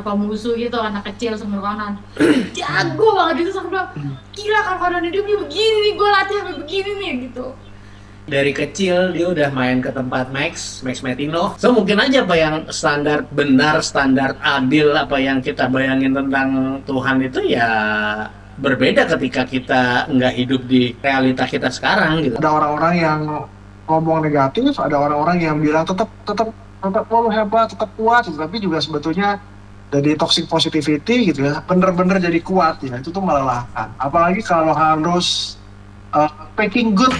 kaum musuh gitu, anak kecil sama kanan jago banget itu, sampai bilang gila kan kanan dia begini nih, gue latih sampai begini nih gitu. Dari kecil dia udah main ke tempat Max Metino. So mungkin aja apa yang standar benar, standar adil, apa yang kita bayangin tentang Tuhan itu ya berbeda ketika kita nggak hidup di realita kita sekarang gitu. Ada orang-orang yang ngomong negatif, ada orang-orang yang bilang tetap tetap tetap lo hebat, tetap kuat, gitu. Tapi juga sebetulnya dari toxic positivity gitu ya, bener-bener jadi kuat ya, itu tuh melelahkan. Apalagi kalau harus faking good.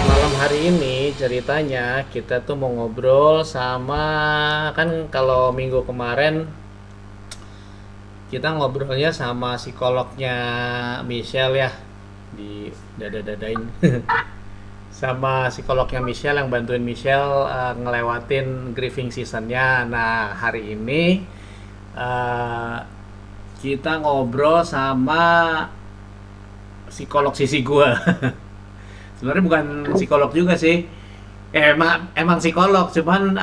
Malam hari ini ceritanya kita tuh mau ngobrol sama, kan kalau minggu kemarin kita ngobrolnya sama psikolognya Michelle ya, di dada-dadain sama psikolognya Michelle yang bantuin Michelle ngelewatin grieving seasonnya. Nah hari ini kita ngobrol sama psikolog sisi gua. Sebenarnya bukan psikolog juga sih. Emang psikolog, cuman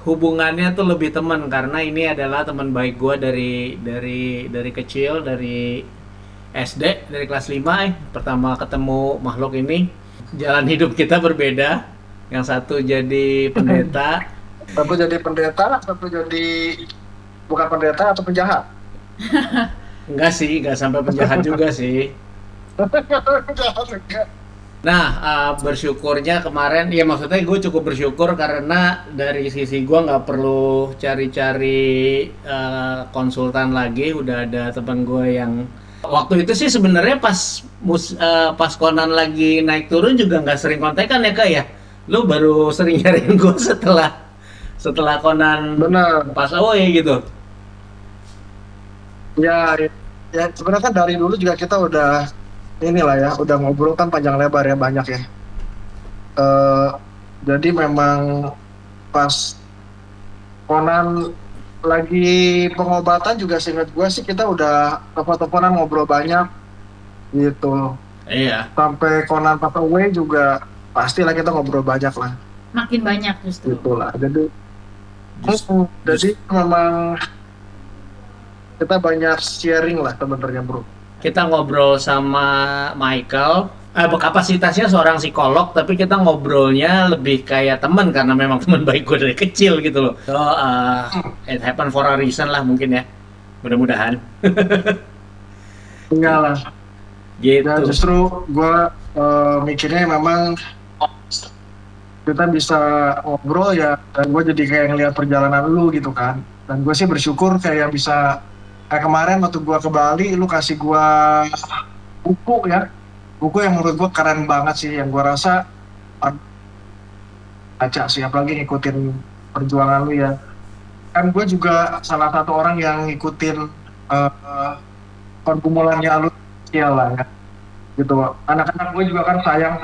hubungannya tuh lebih teman karena ini adalah teman baik gue dari kecil, dari SD, dari kelas 5 pertama ketemu makhluk ini. Jalan hidup kita berbeda. Yang satu jadi pendeta, Satu jadi pendeta, satu jadi bukan pendeta atau penjahat. enggak sih, enggak sampai penjahat juga sih. Penjahat enggak. Nah, bersyukurnya kemarin, ya maksudnya gue cukup bersyukur karena dari sisi gue nggak perlu cari-cari konsultan lagi, udah ada teman gue yang waktu itu sih sebenarnya pas Conan lagi naik turun juga nggak sering kontekan ya kak ya, lu baru sering nyariin gue setelah Conan Benar. pas away gitu. Ya, ya sebenarnya kan dari dulu juga kita udah inilah ya, udah ngobrol kan panjang lebar ya, banyak ya. Jadi memang pas Conan lagi pengobatan juga seingat gue sih kita udah telepon-teleponan ngobrol banyak gitu. Iya. Sampai Conan pas away juga pastilah kita ngobrol banyak lah. Makin banyak justru. Gitu lah. Jadi Just- jadi memang kita banyak sharing lah sebenarnya bro. Kita ngobrol sama Michael, kapasitasnya seorang psikolog tapi kita ngobrolnya lebih kayak teman karena memang teman baik gue dari kecil gitu loh. So it happen for a reason lah mungkin ya, mudah-mudahan. Enggak lah. Gitu. Ya justru gue mikirnya memang kita bisa ngobrol ya, dan gue jadi kayak ngeliat perjalanan lu gitu kan. Dan gue sih bersyukur kayak bisa kayak kemarin waktu gue ke Bali, lu kasih gue buku ya, buku yang menurut gue keren banget sih, yang gue rasa baca sih, apalagi ngikutin perjuangan lu ya. Kan gue juga salah satu orang yang ngikutin pergumulannya lu ya lah ya. Gitu, anak-anak gue juga kan sayang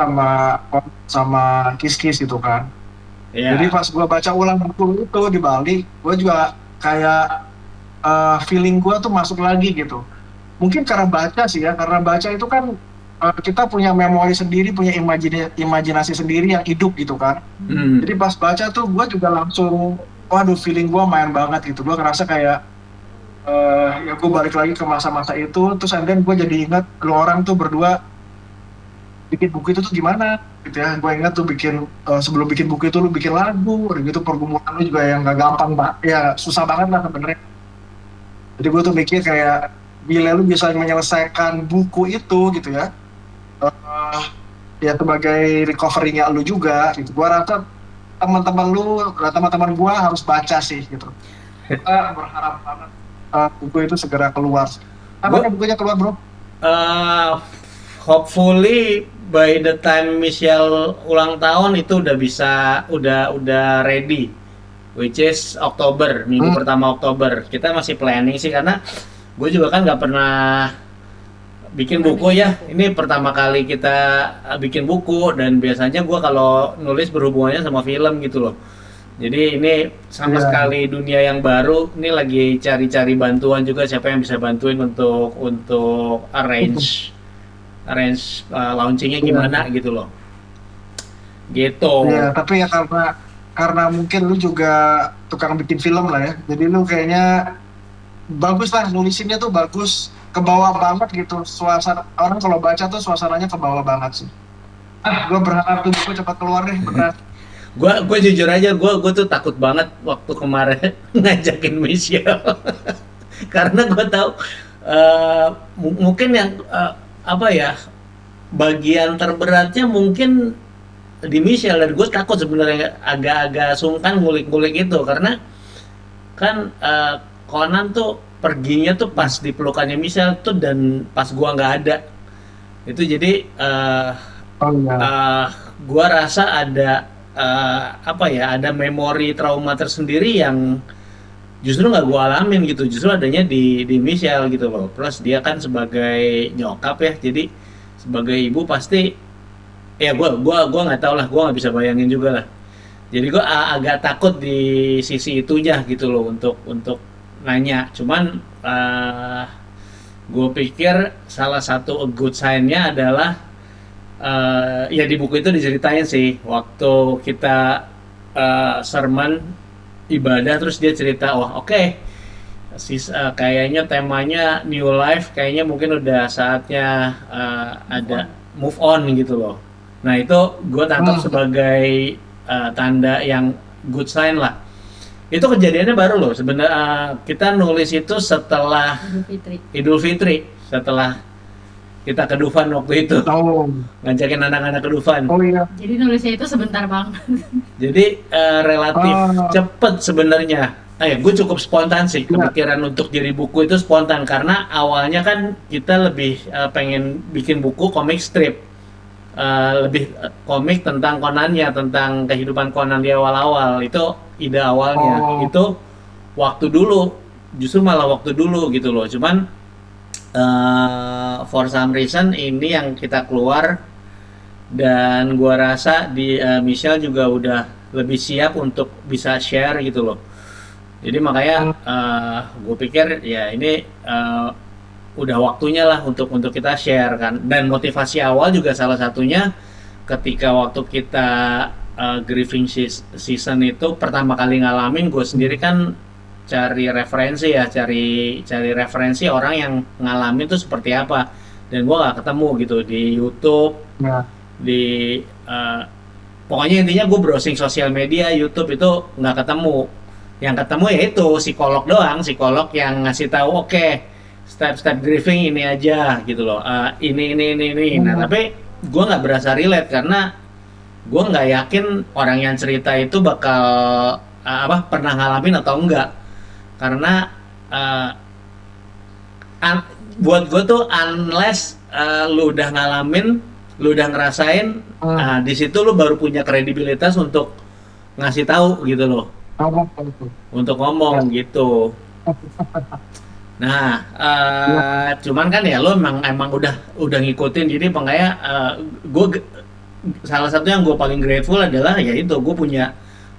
sama Kiss-Kiss gitu kan. Ya. Jadi pas gue baca ulang buku itu di Bali, gue juga kayak feeling gue tuh masuk lagi gitu. Mungkin karena baca sih ya, karena baca itu kan kita punya memori sendiri, punya imajinasi sendiri yang hidup gitu kan. Jadi pas baca tuh gue juga langsung, waduh feeling gue main banget gitu. Gue ngerasa kayak ya gue balik lagi ke masa-masa itu. Terus then gue jadi ingat lu orang tuh berdua bikin buku itu tuh gimana gitu ya. Gue ingat tuh sebelum bikin buku itu lu bikin lagu, udah gitu pergumulan lu juga yang gak gampang ya susah banget lah sebenarnya. Jadi gue tuh mikir kayak gila lu bisa menyelesaikan buku itu gitu ya. Ya sebagai recovery-nya lu juga gitu. Gue rasa teman-teman gue harus baca sih gitu. Kita berharap banget buku itu segera keluar. Kapan bukunya keluar bro? Hopefully by the time Michelle ulang tahun itu udah ready, which is Oktober, minggu pertama Oktober. Kita masih planning sih karena gue juga kan nggak pernah bikin buku ya. Ini pertama kali kita bikin buku dan biasanya gue kalau nulis berhubungannya sama film gitu loh. Jadi ini sama sekali dunia yang baru. Ini lagi cari-cari bantuan juga, siapa yang bisa bantuin untuk arrange launchingnya gimana gitu loh. Gitu. Ya, tapi ya karena karena mungkin lu juga tukang bikin film lah ya, jadi lu kayaknya bagus lah nulisinnya tuh bagus, ke bawah banget gitu, suasana orang kalau baca tuh suasananya ke bawah banget sih. Gue berharap tuh buku cepat keluar deh beneran. Gue jujur aja, gue tuh takut banget waktu kemarin ngajakin Michelle karena gue tahu mungkin yang apa ya, bagian terberatnya mungkin di Michelle, dan gue takut sebenarnya agak-agak sungkan ngulik-ngulik itu karena kan Conan tuh perginya tuh pas di pelukannya Michelle tuh, dan pas gua nggak ada itu. Jadi Oh iya. gua rasa ada apa ya, ada memori trauma tersendiri yang justru nggak gua alamin gitu, justru adanya di Michelle gitu loh. Plus dia kan sebagai nyokap ya, jadi sebagai ibu pasti ya, gua nggak tahu lah, gua nggak bisa bayangin juga lah. Jadi gua agak takut di sisi itunya gitu loh, untuk nanya. Cuman gue pikir salah satu a good sign-nya adalah ya di buku itu diceritain sih waktu kita sermon ibadah, terus dia cerita, wah oke, kayaknya temanya new life, kayaknya mungkin udah saatnya ada move on gitu loh. Nah itu gue tangkap sebagai tanda yang good sign lah. Itu kejadiannya baru loh sebenarnya. Kita nulis itu setelah Idul Fitri. Idul Fitri, setelah kita ke Dufan waktu itu, Oh, ngajakin anak-anak ke Dufan. oh iya. Jadi nulisnya itu sebentar banget. Jadi relatif cepet sebenarnya. Gue cukup spontan sih, Iya. kepikiran untuk jadi buku itu spontan karena awalnya kan kita lebih pengen bikin buku komik strip. Lebih komik tentang Conannya, tentang kehidupan Conan di awal-awal. Itu ide awalnya. Oh. Itu waktu dulu, justru malah waktu dulu gitu loh. Cuman for some reason ini yang kita keluar, dan gua rasa di Michelle juga udah lebih siap untuk bisa share gitu loh. Jadi makanya gue pikir ya ini udah waktunya lah untuk kita share kan. Dan motivasi awal juga salah satunya ketika waktu kita grieving season itu pertama kali ngalamin, gue sendiri kan cari referensi ya, cari referensi orang yang ngalamin itu seperti apa, dan gue nggak ketemu gitu di YouTube, Ya. di pokoknya intinya gue browsing sosial media, YouTube itu nggak ketemu. Yang ketemu ya itu psikolog doang, psikolog yang ngasih tahu oke, step-step grieving ini aja gitu loh, ini. Nah tapi gue nggak berasa relate karena gue nggak yakin orang yang cerita itu bakal pernah ngalamin atau enggak, karena buat gue tuh unless lu udah ngalamin, lu udah ngerasain, di situ lu baru punya kredibilitas untuk ngasih tahu gitu loh, untuk ngomong gitu. Nah, cuman kan ya lo emang udah ngikutin, jadi makanya gue salah satu yang gue paling grateful adalah ya itu, gue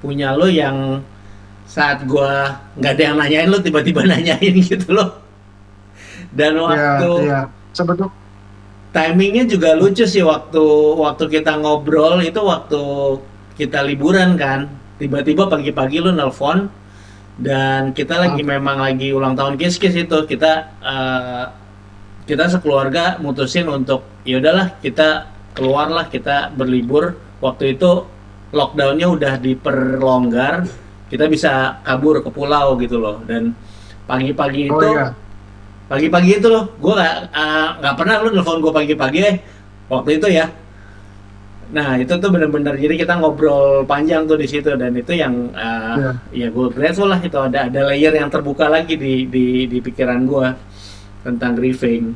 punya lo yang saat gue nggak ada yang nanyain, lo tiba-tiba nanyain gitu loh. Dan waktu sebetulnya timingnya juga lucu sih, waktu kita ngobrol itu waktu kita liburan kan, tiba-tiba pagi-pagi lo nelpon, dan kita memang lagi ulang tahun Kiskis itu, kita sekeluarga mutusin untuk ya udahlah kita keluarlah, kita berlibur. Waktu itu lockdownnya udah diperlonggar, kita bisa kabur ke pulau gitu loh. Dan pagi-pagi itu pagi-pagi itu loh, gue nggak pernah lo nelfon gue pagi-pagi waktu itu ya. Nah itu tuh benar-benar, jadi kita ngobrol panjang tuh di situ, dan itu yang ya gue grateful lah, itu ada layer yang terbuka lagi di pikiran gue tentang grieving.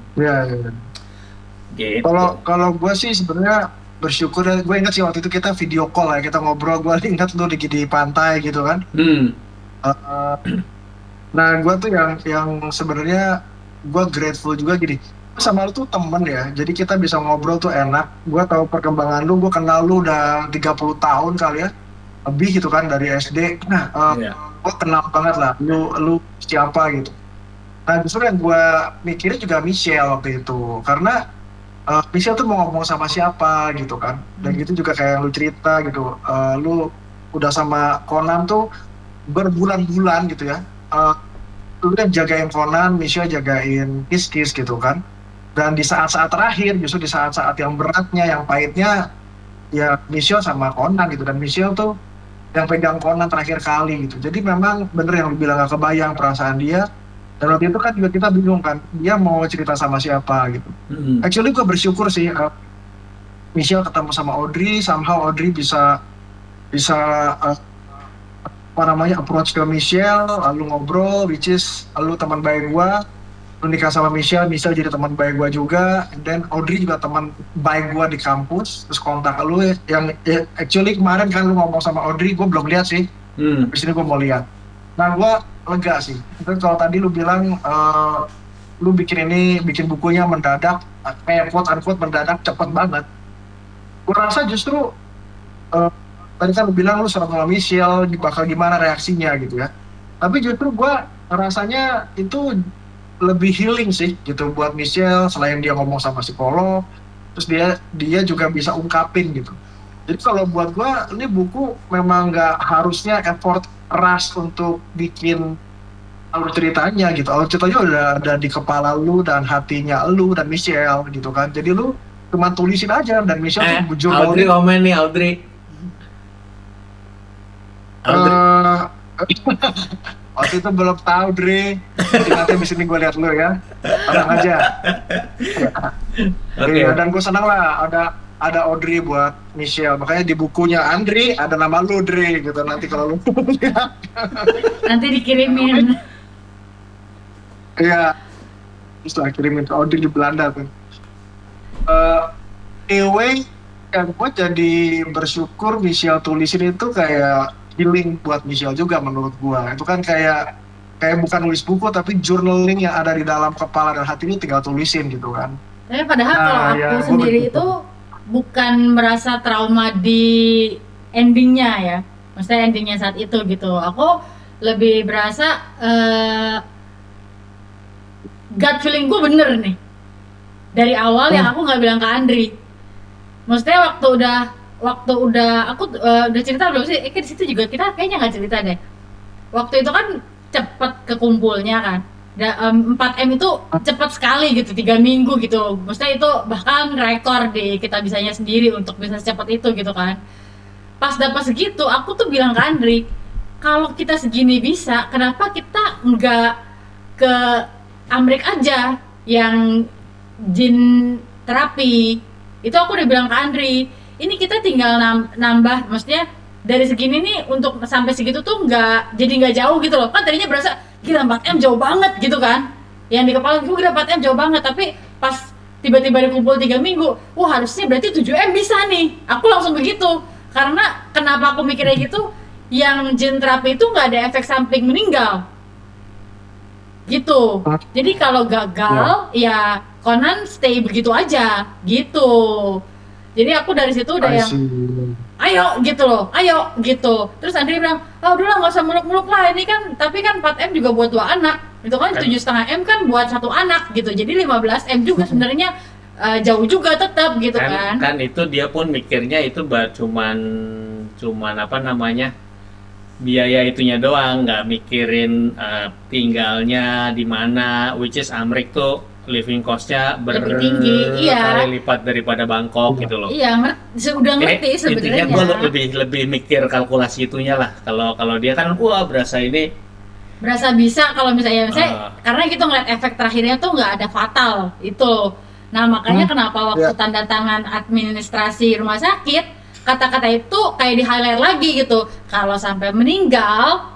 Gitu. Kalau gue sih sebenarnya bersyukur, gue ingat sih waktu itu kita video call ya, kita ngobrol, gue ingat lu lagi di pantai gitu kan. Nah gue tuh yang sebenarnya gue grateful juga gini, sama lu tuh temen ya, jadi kita bisa ngobrol tuh enak. Gue tahu perkembangan lu, gue kenal lu udah 30 tahun kali ya, lebih gitu kan, dari SD. Nah gue kenal banget lah lu siapa gitu. Nah justru yang gue mikirin juga Michelle waktu itu, karena Michelle tuh mau ngomong sama siapa gitu kan. Dan gitu juga kayak lu cerita gitu, lu udah sama Conan tuh berbulan-bulan gitu ya. Lu kan jagain Conan, Michelle jagain Kiss gitu kan. Dan di saat-saat terakhir, justru di saat-saat yang beratnya, yang pahitnya, ya Michelle sama Conan gitu. Dan Michelle tuh yang pegang Conan terakhir kali gitu. Jadi memang bener yang lu bilang, gak kebayang perasaan dia. Dan waktu itu kan juga kita bingung kan, dia mau cerita sama siapa gitu. Actually gue bersyukur sih, Michelle ketemu sama Audrey, somehow Audrey bisa bisa apa namanya approach ke Michelle, lalu ngobrol, which is lu teman baik gua, lu nikah sama Michelle, Michelle jadi teman baik gua juga, and then Audrey juga teman baik gua di kampus, terus kontak lu yang actually kemarin kan lu ngomong sama Audrey, gua belum lihat sih, di sini gua mau lihat. Nah gua lega sih, itu kalau tadi lu bilang lu bikin bukunya mendadak, kayak quote unquote mendadak cepet banget. Gua rasa justru tadi kan lu bilang lu serang sama Michelle, bakal gimana reaksinya gitu ya. Tapi justru gua rasanya itu lebih healing sih gitu buat Michelle, selain dia ngomong sama psikolog, terus dia juga bisa ungkapin gitu. Jadi kalau buat gua ini buku memang nggak harusnya effort keras untuk bikin alur ceritanya gitu. Alur ceritanya udah ada di kepala lu dan hatinya lu dan Michelle gitu kan. Jadi lu cuma tulisin aja dan Michelle tuh bujur Audrey komen nih, Audrey. Waktu itu belum tahu, Dre. Nanti di sini gue lihat lu ya. Tenang aja. Okay. Dan gue senang lah ada Audrey buat Michelle. Makanya di bukunya Andri ada nama lu, Dre, gitu. Nanti kalau lu lihat. Nanti dikirimin. Iya. Terus lah kirimin ke Audrey di Belanda tuh. Anyway, yang gue jadi bersyukur Michelle tulisin itu kayak healing buat Michelle juga menurut gua. Itu kan kayak bukan nulis buku tapi journaling yang ada di dalam kepala dan hati ini tinggal tulisin gitu kan. Tapi padahal kalau aku sendiri itu bukan merasa trauma di endingnya ya. Maksudnya endingnya saat itu gitu. Aku lebih berasa gut feeling gue bener nih. Dari awal yang aku nggak bilang ke Andri. Maksudnya waktu udah aku udah cerita belum sih? Di situ juga kita kayaknya nggak cerita deh. Waktu itu kan cepet kekumpulnya kan. 4M itu cepet sekali gitu, 3 minggu gitu. Maksudnya itu bahkan rekor di kita bisanya sendiri untuk bisa secepat itu gitu kan. Pas dapat segitu, aku tuh bilang ke Andri, kalau kita segini bisa, kenapa kita nggak ke Amerika aja yang jin terapi? Itu aku udah bilang ke Andri. Ini kita tinggal nambah, maksudnya dari segini nih untuk sampai segitu tuh nggak jauh gitu loh. Kan tadinya berasa gila 4M jauh banget gitu kan. Yang di kepala gue gila 4M jauh banget, tapi pas tiba-tiba dikumpul 3 minggu, wah harusnya berarti 7M bisa nih. Aku langsung begitu. Karena kenapa aku mikirnya gitu, yang gene terapi itu nggak ada efek samping meninggal. Gitu. Jadi kalau gagal ya Conan stay begitu aja gitu. Jadi aku dari situ udah yang ayo gitu loh, ayo gitu. Terus Andri bilang, udah lah nggak usah muluk-muluk lah ini kan, tapi kan 4M juga buat 2 anak. Itu kan 7,5M kan buat 1 anak gitu. Jadi 15M juga sebenarnya jauh juga tetap gitu kan. Kan itu dia pun mikirnya itu cuman apa namanya? Biaya itunya doang, nggak mikirin tinggalnya di mana, which is Amrik tuh living cost-nya lebih tinggi, iya. Kali lipat daripada Bangkok gitu loh. Iya, udah ngerti sebenarnya. Intinya gue lebih mikir kalkulasi itunya lah. Kalau dia kan berasa bisa kalau misalnya karena gitu ngeliat efek terakhirnya tuh nggak ada fatal itu. Nah makanya kenapa waktu tanda tangan administrasi rumah sakit kata-kata itu kayak di highlight lagi gitu. Kalau sampai meninggal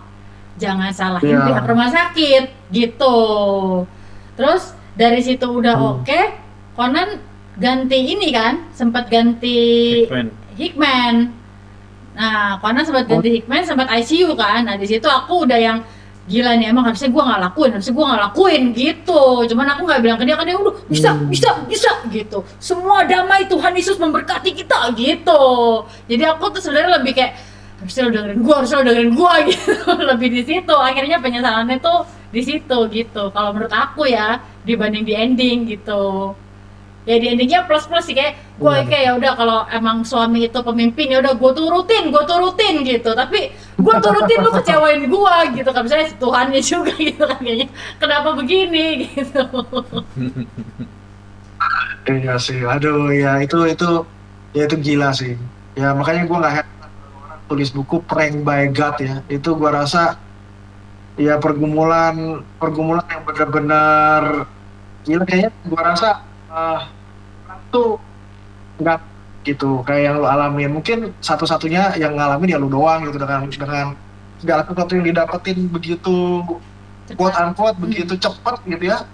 jangan salahin pihak rumah sakit gitu. Terus dari situ udah oke, Conan ganti ini kan, sempat ganti Hickman. Nah, Conan sempat ganti Hickman, sempat ICU kan. Nah, di situ aku udah yang gila nih, emang harusnya gue nggak lakuin gitu. Cuman aku nggak bilang ke dia kan, dia udah bisa gitu. Semua damai, Tuhan Yesus memberkati kita gitu. Jadi aku tuh sebenarnya lebih kayak harusnya lo dengerin gue gitu. Lebih di situ. Akhirnya penyesalannya tuh di situ gitu. Kalau menurut aku ya dibanding di ending gitu. ya di endingnya plus sih, kayak gue kayak ya udah kalau emang suami itu pemimpin ya udah gue turutin gitu, tapi gue turutin lu kecewain gue gitu kan, misalnya Tuhannya juga gitu kan, kayaknya kenapa begini gitu. Iya sih, aduh ya itu gila sih. Ya makanya gue nggak heran orang tulis buku Prank by God ya. Itu gue rasa ya pergumulan pergumulan yang benar-benar gila, kayaknya gue rasa orang tuh nggak gitu kayak yang lo alamin. Mungkin satu-satunya yang ngalamin ya lu doang gitu, dengan segala sesuatu yang didapetin begitu quote Cepat. unquote begitu cepat gitu ya,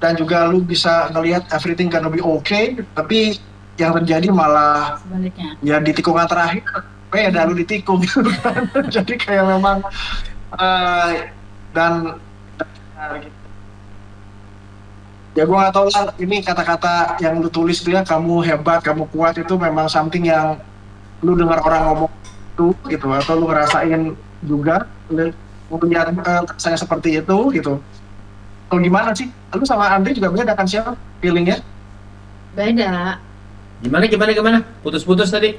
dan juga lu bisa ngelihat everything gonna be okay, tapi yang terjadi malah Sebaliknya. ya di tikungan terakhir beda, lu ditikung gitu kan. Jadi kayak memang eh, dan gitu. Ya gue gak tau lah, ini kata-kata yang lu tulis itu ya, kamu hebat, kamu kuat, itu memang something yang lu dengar orang ngomong itu gitu, atau lu ngerasain juga, lu punya rasanya seperti itu gitu. Kalau gimana sih? Lu sama Andre juga beda kan siapa feelingnya? Beda. Gimana? Putus-putus tadi.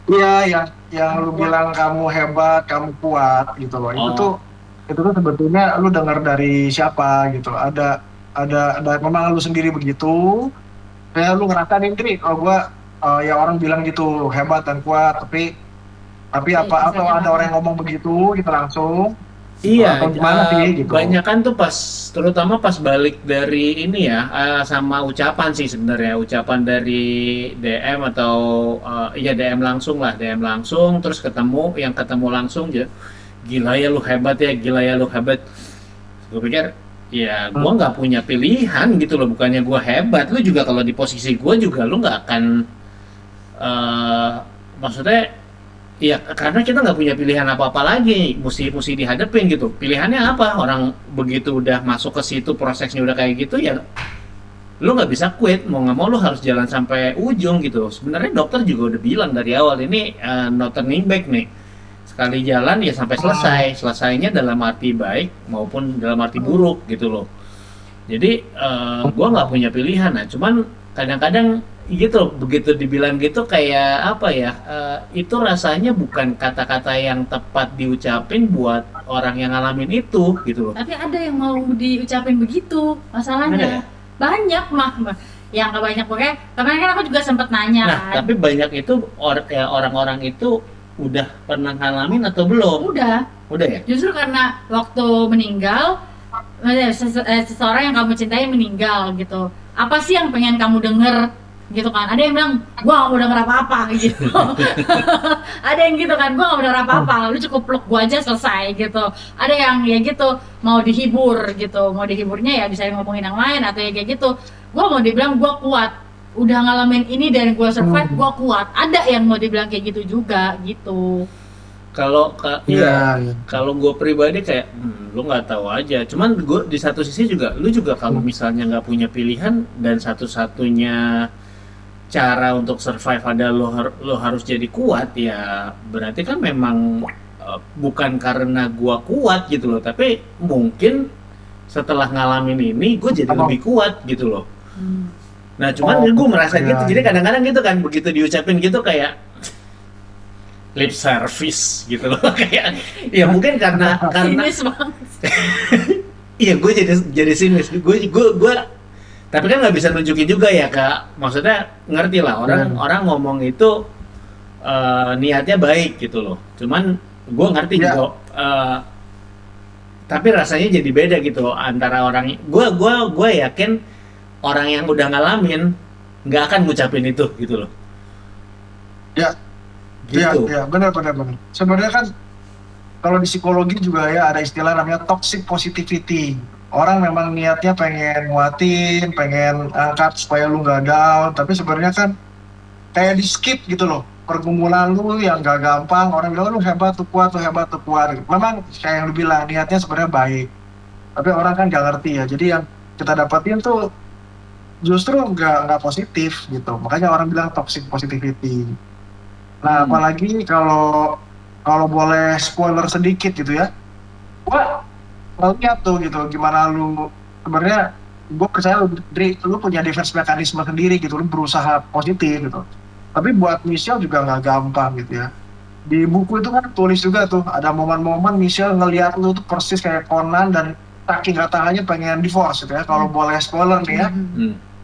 Iya, yang lu bilang kamu hebat, kamu kuat gitu loh. Oh. Itu tuh sebetulnya lu dengar dari siapa gitu. Ada memang lu sendiri begitu. Kayak lu ngerasain ini, oh gua ya orang bilang gitu hebat dan kuat, tapi apa atau ada orang yang ngomong begitu gitu langsung gitu, Iya, atau gimana sih gitu. banyakan tuh pas, terutama pas balik dari ini ya, sama ucapan sih sebenarnya, ucapan dari DM atau iya DM langsung lah, DM langsung, terus yang ketemu langsung aja, gila ya lu hebat ya, gila ya lu hebat. Gue pikir, ya gue nggak punya pilihan gitu loh, bukannya gue hebat, lu juga kalau di posisi gue juga lu nggak akan, eh maksudnya iya, karena kita nggak punya pilihan apa-apa lagi, mesti dihadapin gitu. Pilihannya apa? Orang begitu udah masuk ke situ, prosesnya udah kayak gitu ya, lu nggak bisa quit. Mau nggak mau lu harus jalan sampai ujung gitu. Sebenarnya dokter juga udah bilang dari awal ini no turning back nih. Sekali jalan ya sampai selesai. Selesainya dalam arti baik maupun dalam arti buruk gitu loh. Jadi gua nggak punya pilihan. Nah, cuman kadang-kadang gitu, begitu dibilang gitu kayak apa ya, itu rasanya bukan kata-kata yang tepat diucapin buat orang yang ngalamin itu gitu loh. Tapi ada yang mau diucapin begitu, Ada ya? masalahnya. Banyak mah. Yang nggak banyak, pokoknya kemarin kan aku juga sempat nanya Nah, kan. tapi banyak itu ya orang-orang itu udah pernah ngalamin atau belum? Udah, Ya? justru karena waktu meninggal, seseorang yang kamu cintai meninggal gitu. Apa sih yang pengen kamu denger gitu kan? Ada yang bilang gua nggak mau denger apa-apa gitu. Ada yang gitu kan, gua nggak mau denger apa-apa, lu cukup peluk gua aja selesai gitu. Ada yang ya gitu, mau dihibur gitu, mau dihiburnya ya bisa ngomongin yang lain atau ya kayak gitu. Gua mau dibilang gua kuat, udah ngalamin ini dan gua survive, gua kuat. Ada yang mau dibilang kayak gitu juga gitu. Iya, Iya. kalau gue pribadi kayak lu nggak tahu aja. Cuman gue di satu sisi juga, lu juga kalau misalnya nggak punya pilihan dan satu-satunya cara untuk survive ada lo harus jadi kuat, ya berarti kan memang bukan karena gua kuat gitu loh, tapi mungkin setelah ngalamin ini gue jadi lebih kuat gitu loh. Nah cuman gue merasa gitu, jadi kadang-kadang gitu kan, begitu diucapin gitu kayak lip service gitu loh. Kayak ya mungkin karena Sinis banget. iya gue jadi sinis, gue tapi kan nggak bisa nunjukin juga ya Kak, maksudnya ngerti lah orang ngomong itu niatnya baik gitu loh, cuman gue ngerti juga tapi rasanya jadi beda gitu antara orang, gue yakin orang yang udah ngalamin nggak akan ngucapin itu gitu loh. Ya, Gitu. ya, benar. Sebenarnya kan kalau di psikologi juga ya ada istilah namanya toxic positivity. Orang memang niatnya pengen nguatin, pengen angkat supaya lu nggak down, tapi sebenarnya kan kayak di skip gitu loh. Pergumulan lu yang gak gampang, orang bilang lu hebat, lu kuat, lu hebat, lu kuat. Memang kayak yang lu bilang, niatnya sebenarnya baik. Tapi orang kan gak ngerti ya. Jadi yang kita dapetin tuh justru nggak positif gitu. Makanya orang bilang toxic positivity. Nah, apalagi kalau boleh spoiler sedikit gitu ya. Gua lihat tuh gitu gimana lu sebenarnya gue percaya lu punya defense mekanisme sendiri gitu, lu berusaha positif gitu. Tapi buat Michelle juga nggak gampang gitu ya. Di buku itu kan tulis juga tuh, ada momen-momen Michelle ngeliat lu tuh persis kayak Conan dan saking gak tahannya pengen divorce gitu ya. Kalau boleh spoiler nih ya,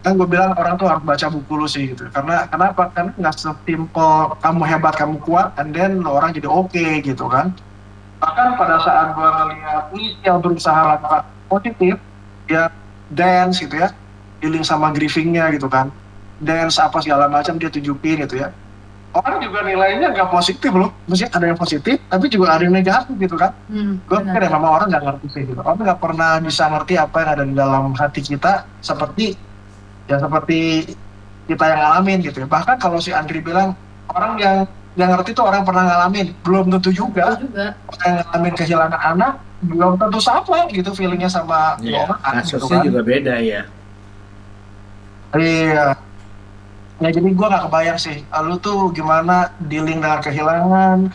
kan gue bilang orang tuh harus baca buku lu sih gitu. Karena kenapa? Karena nggak sesimpel kamu hebat, kamu kuat, and then orang jadi oke gitu kan. Bahkan pada saat gue ngeliat Michelle berusaha lakukan positif, dia dance gitu ya, dealing sama grievingnya gitu kan, dance apa segala macam dia tunjukin gitu ya, orang juga nilainya nggak positif loh. Maksudnya ada yang positif tapi juga ada yang negatif gitu kan. Gue pikir ya memang orang nggak ngerti sih gitu, orang nggak pernah bisa ngerti apa yang ada di dalam hati kita seperti kita yang ngalamin gitu ya. Bahkan kalau si Andri bilang orang yang ngerti itu orang yang pernah ngalamin, belum tentu juga. Orang yang ngalamin kehilangan anak belum tentu sama gitu feelingnya sama orang kasusnya gitu kan. juga beda ya. Iya. Ya jadi gue gak kebayang sih, lu tuh gimana dealing dengan kehilangan,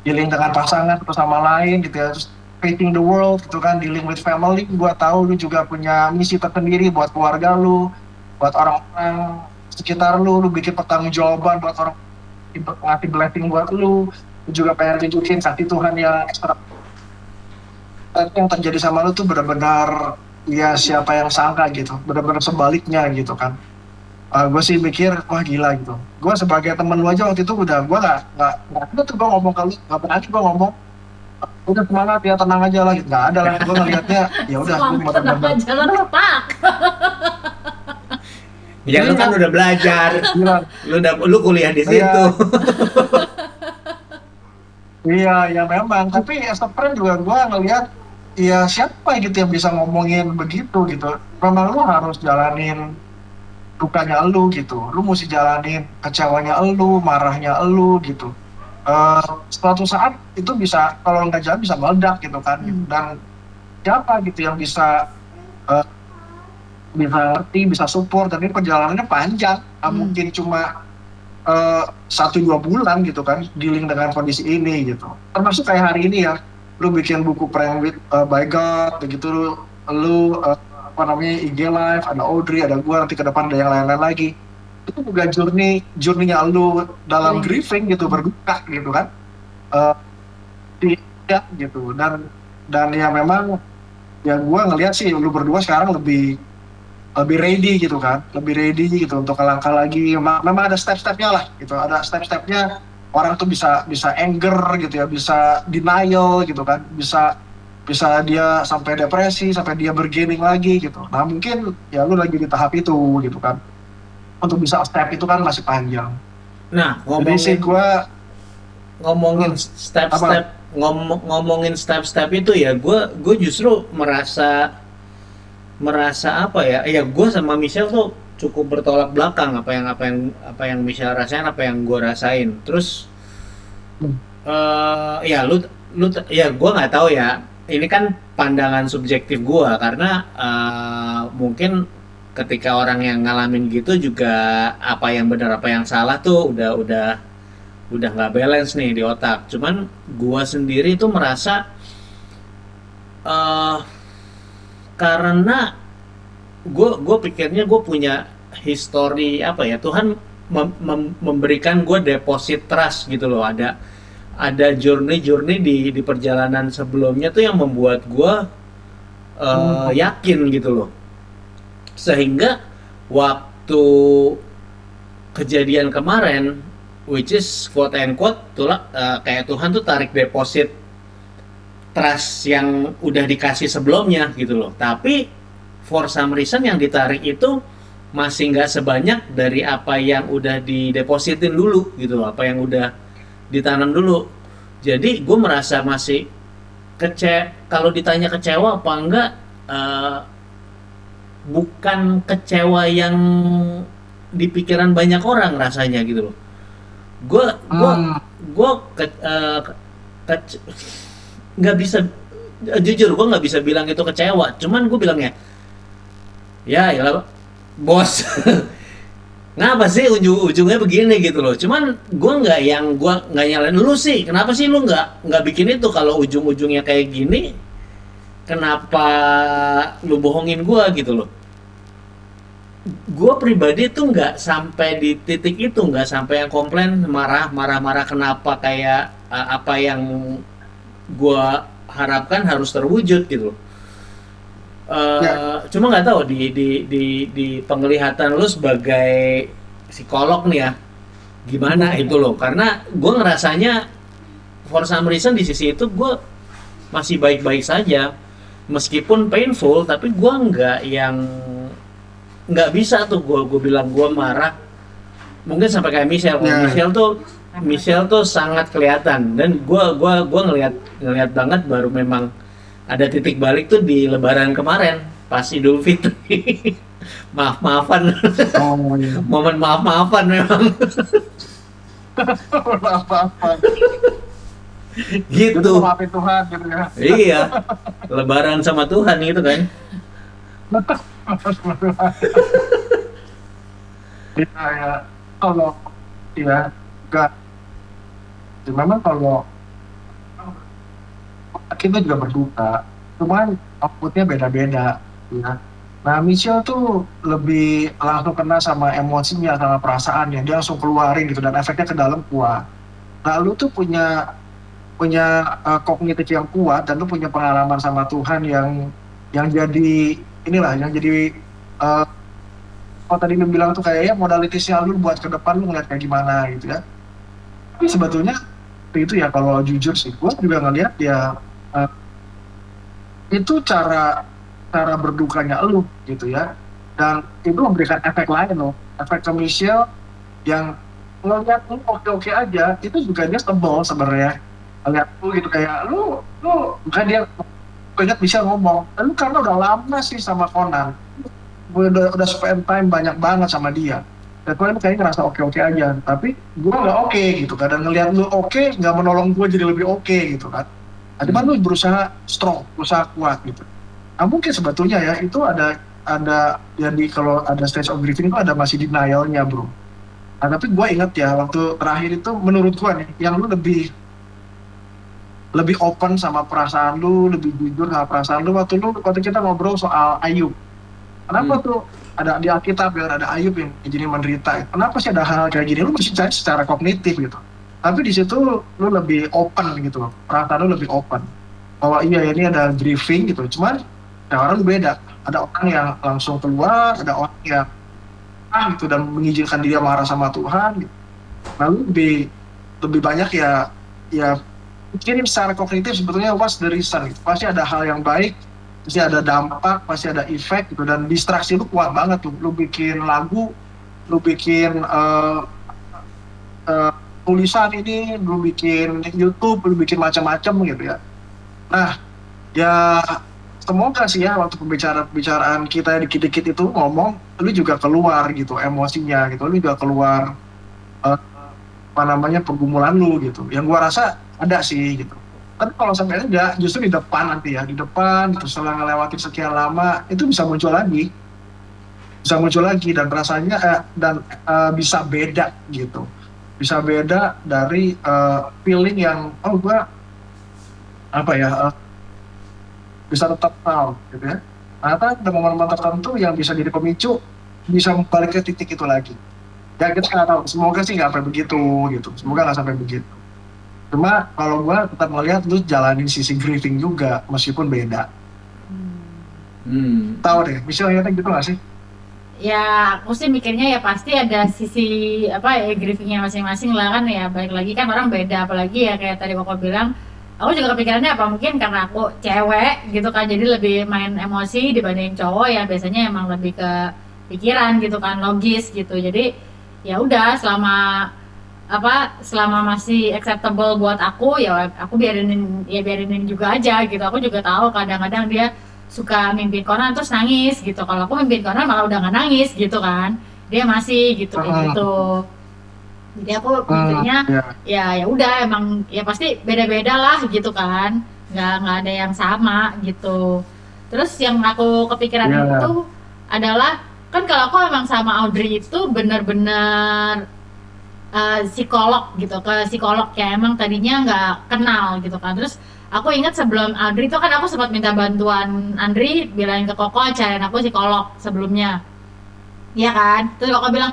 dealing dengan pasangan atau sama lain gitu ya, terus facing the world gitu kan, dealing with family. Gue tahu lu juga punya misi tersendiri buat keluarga lu, buat orang-orang sekitar lu bikin pertanggungjawaban buat orang, ngasih blessing buat lu juga pengen tunjukin kasih Tuhan yang ekstra. Yang terjadi sama lu tuh benar-benar ya siapa yang sangka gitu, benar-benar sebaliknya gitu kan. Gue sih mikir wah gila gitu. Gue sebagai temen lu aja waktu itu udah gue nggak ada tuh gue ngomong ke lu, nggak pernah gue ngomong udah semangat ya tenang aja lah gitu, nggak ada lah. Gue ngelihatnya ya udah gue bener-bener jalan retak. Ya lu kan udah belajar, lu kuliah di situ. Iya ya memang, tapi as a friend juga gue ngelihat ya siapa gitu yang bisa ngomongin begitu gitu. Memang lu harus jalanin dukanya elu gitu, lu mesti jalanin kecewanya elu, marahnya elu gitu. Suatu saat itu bisa, kalau nggak jalan bisa meledak gitu kan. Dan siapa gitu yang bisa ngerti, bisa support, dan ini perjalanannya panjang, mungkin cuma 1-2 bulan gitu kan, dealing dengan kondisi ini gitu. Termasuk kayak hari ini ya, lu bikin buku Prank with by God, begitu lu apa namanya IG live, ada Audrey, ada gua, nanti ke depan ada yang lain-lain lagi. Itu juga journey-nya lu dalam grieving gitu, berduka gitu kan. Ya gitu, dan ya memang ya gua ngelihat sih lu berdua sekarang lebih ready gitu kan, lebih ready gitu untuk langkah lagi. Memang ada step-stepnya lah gitu, ada step-stepnya. Orang tuh bisa anger gitu ya, bisa denial gitu kan, bisa dia sampai depresi, sampai dia bergaining lagi gitu. Nah mungkin ya lu lagi di tahap itu gitu kan. Untuk bisa step itu kan masih panjang. Nah ngomongin step-step, ngomongin step-step itu ya, gue justru merasa apa ya? Ya gue sama Michelle tuh cukup bertolak belakang, apa yang Michelle rasain, apa yang gue rasain. Terus ya lu ya gue nggak tahu ya. Ini kan pandangan subjektif gue, karena mungkin ketika orang yang ngalamin gitu juga apa yang benar apa yang salah tuh udah nggak balance nih di otak. Cuman gue sendiri tuh merasa karena gue pikirnya gue punya history apa ya, Tuhan memberikan gue deposit trust gitu loh. Ada journey di perjalanan sebelumnya tuh yang membuat gue yakin gitu loh, sehingga waktu kejadian kemarin, which is quote and quote kayak Tuhan tuh tarik deposit trust yang udah dikasih sebelumnya gitu loh, tapi for some reason yang ditarik itu masih nggak sebanyak dari apa yang udah didepositin dulu gitu loh, apa yang udah ditanam dulu. Jadi gue merasa masih kalau ditanya kecewa apa enggak, bukan kecewa yang di pikiran banyak orang rasanya gitu loh. Gue nggak bisa, jujur gue nggak bisa bilang itu kecewa. Cuman gue bilangnya ya bos ngapa sih ujungnya begini gitu loh. Cuman gue nggak nyalain lu sih, kenapa sih lu nggak bikin itu kalau ujung-ujungnya kayak gini, kenapa lu bohongin gue gitu loh. gue pribadi tuh nggak sampai di titik itu, nggak sampai yang komplain marah kenapa kayak apa yang gue harapkan harus terwujud gitu. Ya, Cuma nggak tahu di penglihatan lu sebagai psikolog nih ya, gimana itu loh? Karena gue ngerasanya for some reason di sisi itu gue masih baik-baik saja, meskipun painful, tapi gue nggak bisa tuh gue bilang gue marah. Mungkin sampai kayak Michelle, kalau ya. Michelle tuh sangat kelihatan, dan gue ngelihat banget baru memang ada titik balik tuh di Lebaran kemarin pas Idul Fitri. Maaf-maafan. Oh, iya. Momen maaf-maafan memang. Apa-apa. Itu Gitu. maafin Tuhan gitu ya. Iya, Lebaran sama Tuhan gitu kan. Iya ya. Kalau ya enggak. Ya, memang kalau kita juga berduka, cuman outputnya beda-beda, ya. Nah, Michelle tuh lebih langsung kena sama emosinya, sama perasaannya, dia langsung keluarin gitu dan efeknya ke dalam kuat. Nah, lu tuh punya punya kognitif yang kuat dan lu punya pengalaman sama Tuhan yang jadi inilah, yang jadi eh, kalau tadi lu bilang tuh kayak ya modalitasnya lu buat ke depan lu ngeliat kayak gimana gitu ya. Tapi sebetulnya itu ya kalau jujur sih, gue juga ngeliat ya eh, itu cara cara berdukanya lu gitu ya, dan itu memberikan efek lain loh, efek ke Michelle yang ngeliat lu oke-oke aja, itu juga dia sebel sebenarnya ngeliat lu gitu kayak lu bukan dia. Gue ingat Michelle ngomong, lu karena udah lama sih sama Conan, gue udah spend time banyak banget sama dia, dan gue kayaknya ngerasa oke-oke aja, tapi gue nggak oke gitu kan, dan ngeliat lu oke nggak menolong gue jadi lebih oke gitu kan. Nah, cuman lu berusaha strong, berusaha kuat gitu. Nah, mungkin sebetulnya ya itu ada jadi kalau ada stage of grieving itu ada masih denialnya bro. Nah, tapi gue inget ya waktu terakhir itu menurut gue nih yang lu lebih lebih open sama perasaan lu, lebih jujur sama perasaan lu waktu kita ngobrol soal Ayub. Kenapa Hmm. tuh ada di Alkitab ya ada Ayub yang jadi menderita? Kenapa sih ada hal kayak gini? Lu mesti cari secara kognitif gitu. Tapi di situ lu lebih open gitu loh. Perasaan lu lebih open. Bahwa iya ini ada grieving gitu. Cuman ya orang beda. Ada orang yang langsung keluar, ada orang yang gitu dan mengizinkan dia marah sama Tuhan. Gitu. Lalu lebih banyak ya pikirin secara kognitif sebetulnya what's the reason gitu. Pasti ada hal yang baik, pasti ada dampak, pasti ada efek gitu, dan distraksi lu kuat banget tuh. Lu bikin lagu, lu bikin tulisan ini, lu bikin YouTube, lu bikin macam-macam gitu ya. Nah, ya semoga sih ya waktu pembicaraan kita dikit-dikit itu ngomong, lu juga keluar gitu emosinya gitu, lu juga keluar eh, apa namanya pergumulan lu gitu. Yang gua rasa ada sih gitu. Tapi kalau sampai enggak, justru di depan nanti ya, di depan terus setelah ngelewatin sekian lama itu bisa muncul lagi dan rasanya bisa beda gitu, bisa beda dari feeling yang oh gua apa ya bisa tetap tahu gitu ya. Ternyata ada momen-momen tertentu yang bisa jadi pemicu, bisa balik ke titik itu lagi. Ya kita nggak tahu, semoga sih nggak sampai begitu gitu, semoga nggak sampai begitu. Cuma kalau gua tetap melihat lu jalanin sisi grieving juga meskipun beda. Hmm. Tahu deh, misalnya gitu nggak sih? Ya aku sih mikirnya ya pasti ada sisi apa ya grievingnya masing-masing lah kan, ya balik lagi kan orang beda, apalagi ya kayak tadi Koko bilang, aku juga kepikirannya apa mungkin karena aku cewek gitu kan, jadi lebih main emosi dibanding cowok ya biasanya emang lebih ke pikiran gitu kan, logis gitu. Jadi ya udah selama masih acceptable buat aku ya aku biarinin juga aja gitu. Aku juga tahu kadang-kadang dia suka mimpin Conan terus nangis gitu, kalau aku mimpin Conan malah udah nggak nangis gitu kan, dia masih gitu kayak gitu. Jadi aku mikirnya Ya, ya udah emang ya pasti beda-beda lah gitu kan, nggak ada yang sama gitu. Terus yang aku kepikiran ya, itu adalah kan kalau aku emang sama Audrey itu bener-bener psikolog gitu, ke psikolog ya emang tadinya nggak kenal gitu kan. Terus aku ingat sebelum Audrey itu kan aku sempat minta bantuan Andri bilangin ke Koko cariin aku psikolog sebelumnya. Iya kan? Terus kakak bilang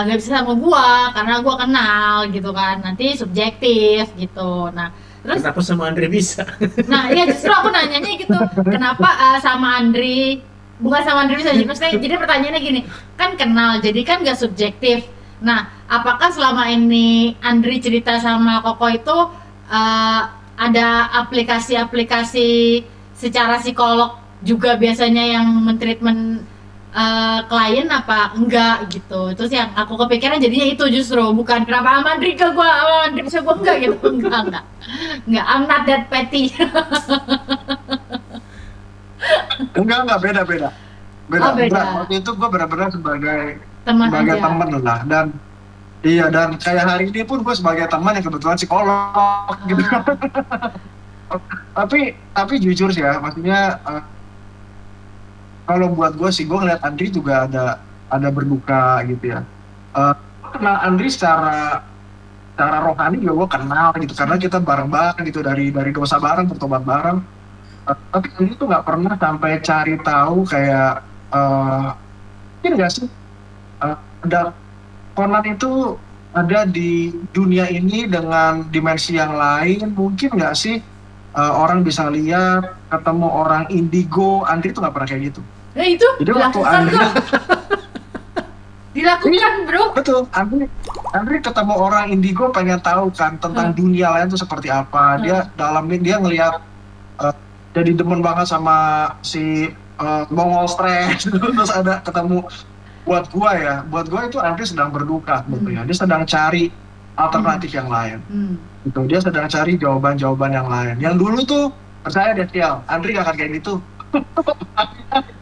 nggak bisa sama gua karena gua kenal gitu kan. Nanti subjektif gitu. Nah, terus Kenapa sama Andre bisa? nah iya justru aku nanyanya gitu. Kenapa sama Andri bukan sama Andri bisa maksudnya jadi pertanyaannya gini, kan kenal jadi kan nggak subjektif. Nah, apakah selama ini Andri cerita sama Koko itu eh, ada aplikasi-aplikasi secara psikolog juga biasanya yang mentreatment klien apa enggak gitu. Terus yang aku kepikiran jadinya itu justru bukan kenapa sama Andri ke gua sama Andri bisa gua enggak gitu. Enggak, I'm not that petty. Enggak, beda, beda. Beda, Oh beda. berat. Waktu itu gue benar-benar sebagai Teman sebagai aja. teman lah. Dan iya, dan kayak hari ini pun gue sebagai teman yang kebetulan psikolog gitu. Tapi jujur sih ya, maksudnya kalau buat gue sih, gue ngeliat Andri juga ada berduka gitu ya. Eh, Kenal Andri secara rohani juga gue kenal gitu, karena kita bareng-bareng gitu, dari dosa bareng, bertobat bareng. Tapi Andri tuh nggak pernah sampai cari tahu kayak mungkin nggak sih ada Conan itu ada di dunia ini dengan dimensi yang lain, mungkin nggak sih orang bisa lihat ketemu orang indigo. Andri tuh nggak pernah kayak gitu. Nah itu Jadi waktu dilakukan Andri, kok. Dilakukan bro. betul, Andri ketemu orang indigo pengen tahu kan tentang dunia lain tuh seperti apa. Dia dalamin, dia ngelihat jadi demen banget sama si Mongol Stress. Terus ada ketemu, buat gua itu Andri sedang berduka sebetulnya. Dia sedang cari alternatif yang lain. Gitu. Dia sedang cari jawaban-jawaban yang lain. Yang dulu tuh percaya deh, Tial, Andri gak akan kayak gitu.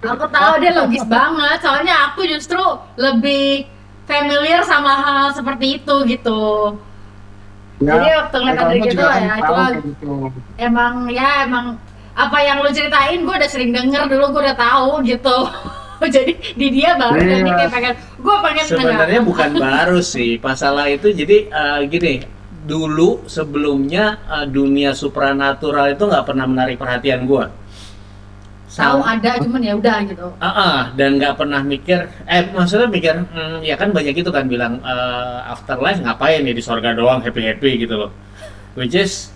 Aku tahu dia logis banget. Soalnya aku justru lebih familiar sama hal seperti itu gitu. Jadi waktu ngeliat kamu Andri gitu juga kan ya itu tahu kayak gitu. emang apa yang lu ceritain gue udah sering denger dulu, gue udah tahu gitu. Jadi di dia baru dan dia kayak pengen Sebenarnya dengar. bukan baru sih masalah itu. Jadi gini, dulu sebelumnya dunia supranatural itu nggak pernah menarik perhatian gue. Tahu ada cuman ya udah gitu. Dan nggak pernah mikir, maksudnya mikir, ya kan banyak itu kan bilang afterlife ngapain ya di sorga doang happy gitu loh. Which is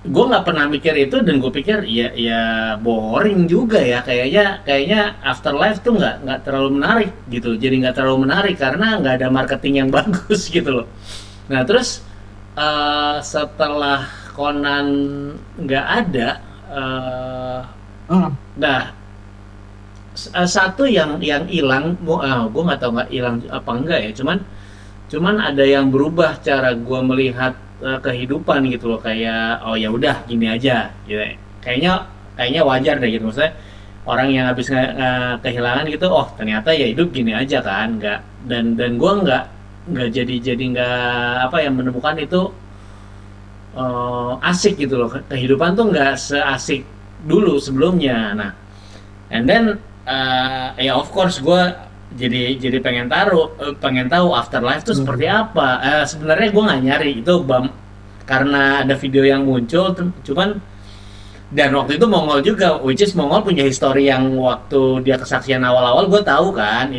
gue nggak pernah mikir itu, dan gue pikir ya boring juga ya, kayaknya afterlife tuh nggak terlalu menarik gitu. Jadi nggak terlalu menarik karena nggak ada marketing yang bagus gitu loh. Nah terus setelah Conan nggak ada, nah satu yang hilang, gue nggak tahu nggak hilang apa enggak ya, cuman ada yang berubah cara gue melihat kehidupan gitu loh. Kayak oh ya udah gini aja gitu. Kayaknya wajar deh gitu, maksudnya orang yang habis kehilangan gitu, oh ternyata ya hidup gini aja kan. Nggak, dan gue nggak jadi nggak apa yang menemukan itu asik gitu loh. Kehidupan tuh nggak seasik dulu sebelumnya. Nah, and then ya of course gue jadi pengen tahu afterlife tuh seperti apa. Sebenarnya gue nggak nyari itu karena ada video yang muncul, cuman dan waktu itu Mongol juga, which is Mongol punya histori yang waktu dia kesaksian awal-awal gue tahu kan,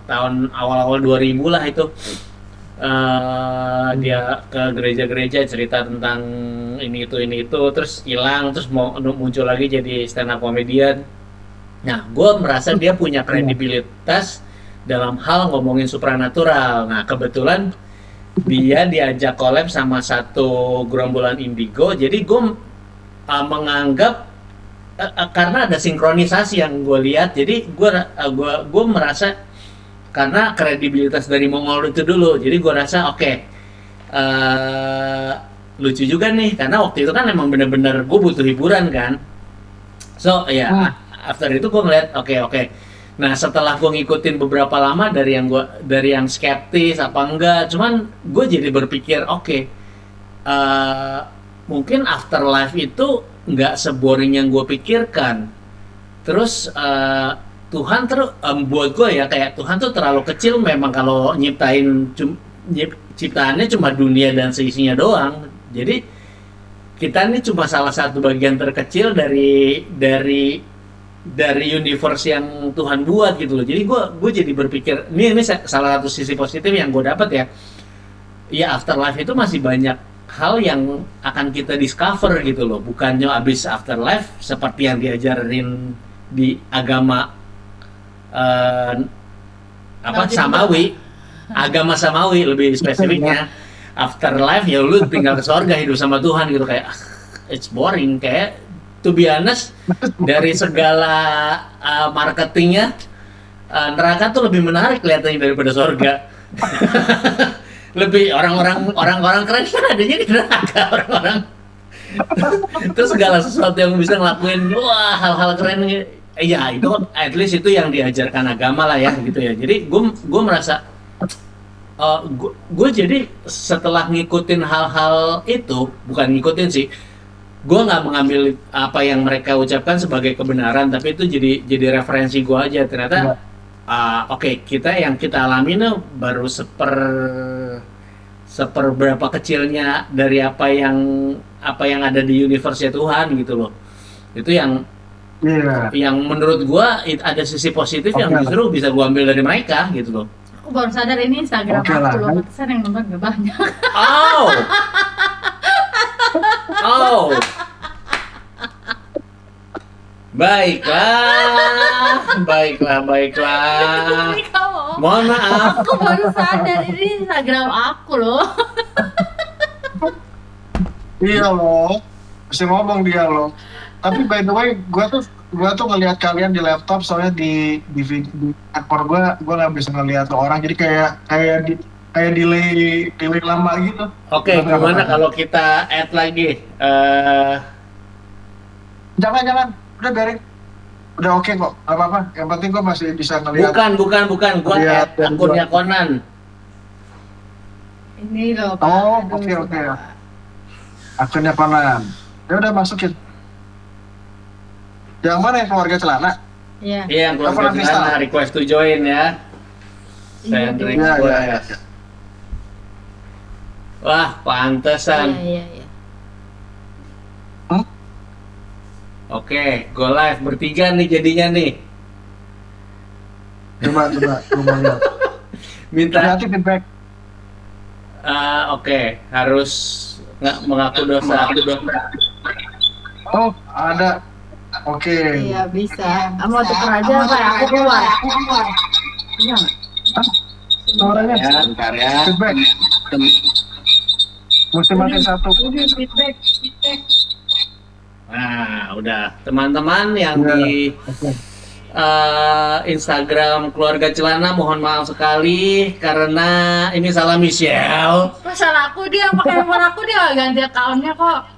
tahun awal-awal 2000 lah itu. Dia ke gereja-gereja cerita tentang ini itu terus hilang, terus muncul lagi jadi stand up comedian. Nah, gue merasa dia punya kredibilitas dalam hal ngomongin supranatural. Nah, kebetulan dia diajak collab sama satu gerombolan indigo, jadi gue menganggap karena ada sinkronisasi yang gue lihat, jadi gue merasa karena kredibilitas dari Mongol itu dulu, jadi gue rasa oke, lucu juga nih, karena waktu itu kan emang bener-bener gue butuh hiburan kan. So ya after itu gue ngeliat oke. Nah setelah gue ngikutin beberapa lama dari yang skeptis apa enggak, cuman gue jadi berpikir mungkin afterlife itu nggak seboring yang gue pikirkan. Terus Tuhan buat gue ya, kayak Tuhan tuh terlalu kecil memang kalau ciptaannya cuma dunia dan seisinya doang. Jadi kita ini cuma salah satu bagian terkecil dari dari universe yang Tuhan buat gitu loh. Jadi gue jadi berpikir ini salah satu sisi positif yang gue dapat ya. Ya afterlife itu masih banyak hal yang akan kita discover gitu loh. Bukannya abis afterlife seperti yang diajarin di agama Samawi, agama Samawi lebih spesifiknya. Afterlife ya lu tinggal ke surga hidup sama Tuhan gitu, kayak it's boring. Kayak to be honest, dari segala marketingnya, neraka tuh lebih menarik kelihatannya daripada surga. Lebih orang-orang keren adanya di neraka, orang-orang. Terus segala sesuatu yang bisa ngelakuin wah hal-hal keren ya itu at least itu yang diajarkan agama lah ya gitu ya. Jadi gue merasa gue jadi setelah ngikutin hal-hal itu, bukan ngikutin sih, gue nggak mengambil apa yang mereka ucapkan sebagai kebenaran, tapi itu jadi referensi gue aja. Ternyata oke, kita yang kita alami tuh baru seperberapa kecilnya dari apa yang ada di universe Tuhan gitu loh. Itu yang menurut gue ada sisi positif yang justru bisa gue ambil dari mereka gitu loh. Aku baru sadar ini Instagram aku loh, pantesan yang nonton gak banyak. Oh. Baiklah. Mohon maaf. Aku baru sadar ini Instagram aku loh. Iya loh, mesti ngomong dia loh. Tapi by the way, gua tuh ngelihat kalian di laptop, soalnya di aktor gua nggak bisa ngelihat orang, jadi kayak delay lama gitu. Oke, gimana kalau kita add lagi? Jangan, udah biarin. Udah oke kok, nggak apa-apa. Yang penting gua masih bisa ngelihat. Bukan. Gua add akunnya Conan. Ini loh. Oh, oke. Akunnya Conan. Ya udah masukin. Yang mana yang keluarga celana? Iya. Iya, yang keluarga celana request to join ya. Send request. Wah, pantesan. Iya. Oke, go live bertiga nih jadinya nih. Coba lihat. Minta nanti feedback. Oke, harus nggak mengaku dosa. Oh, ada. Oke. Iya, bisa. Mau tuker aja Pak, aku keluar. Iya. Suaranya Bentar ya. feedback. Mesti matiin satu. Feedback. Nah, udah. Teman-teman yang di Oke. Instagram keluarga celana, mohon maaf sekali karena ini salah Michelle. Masalah aku, dia pakai nomor aku, dia ganti akunnya kok.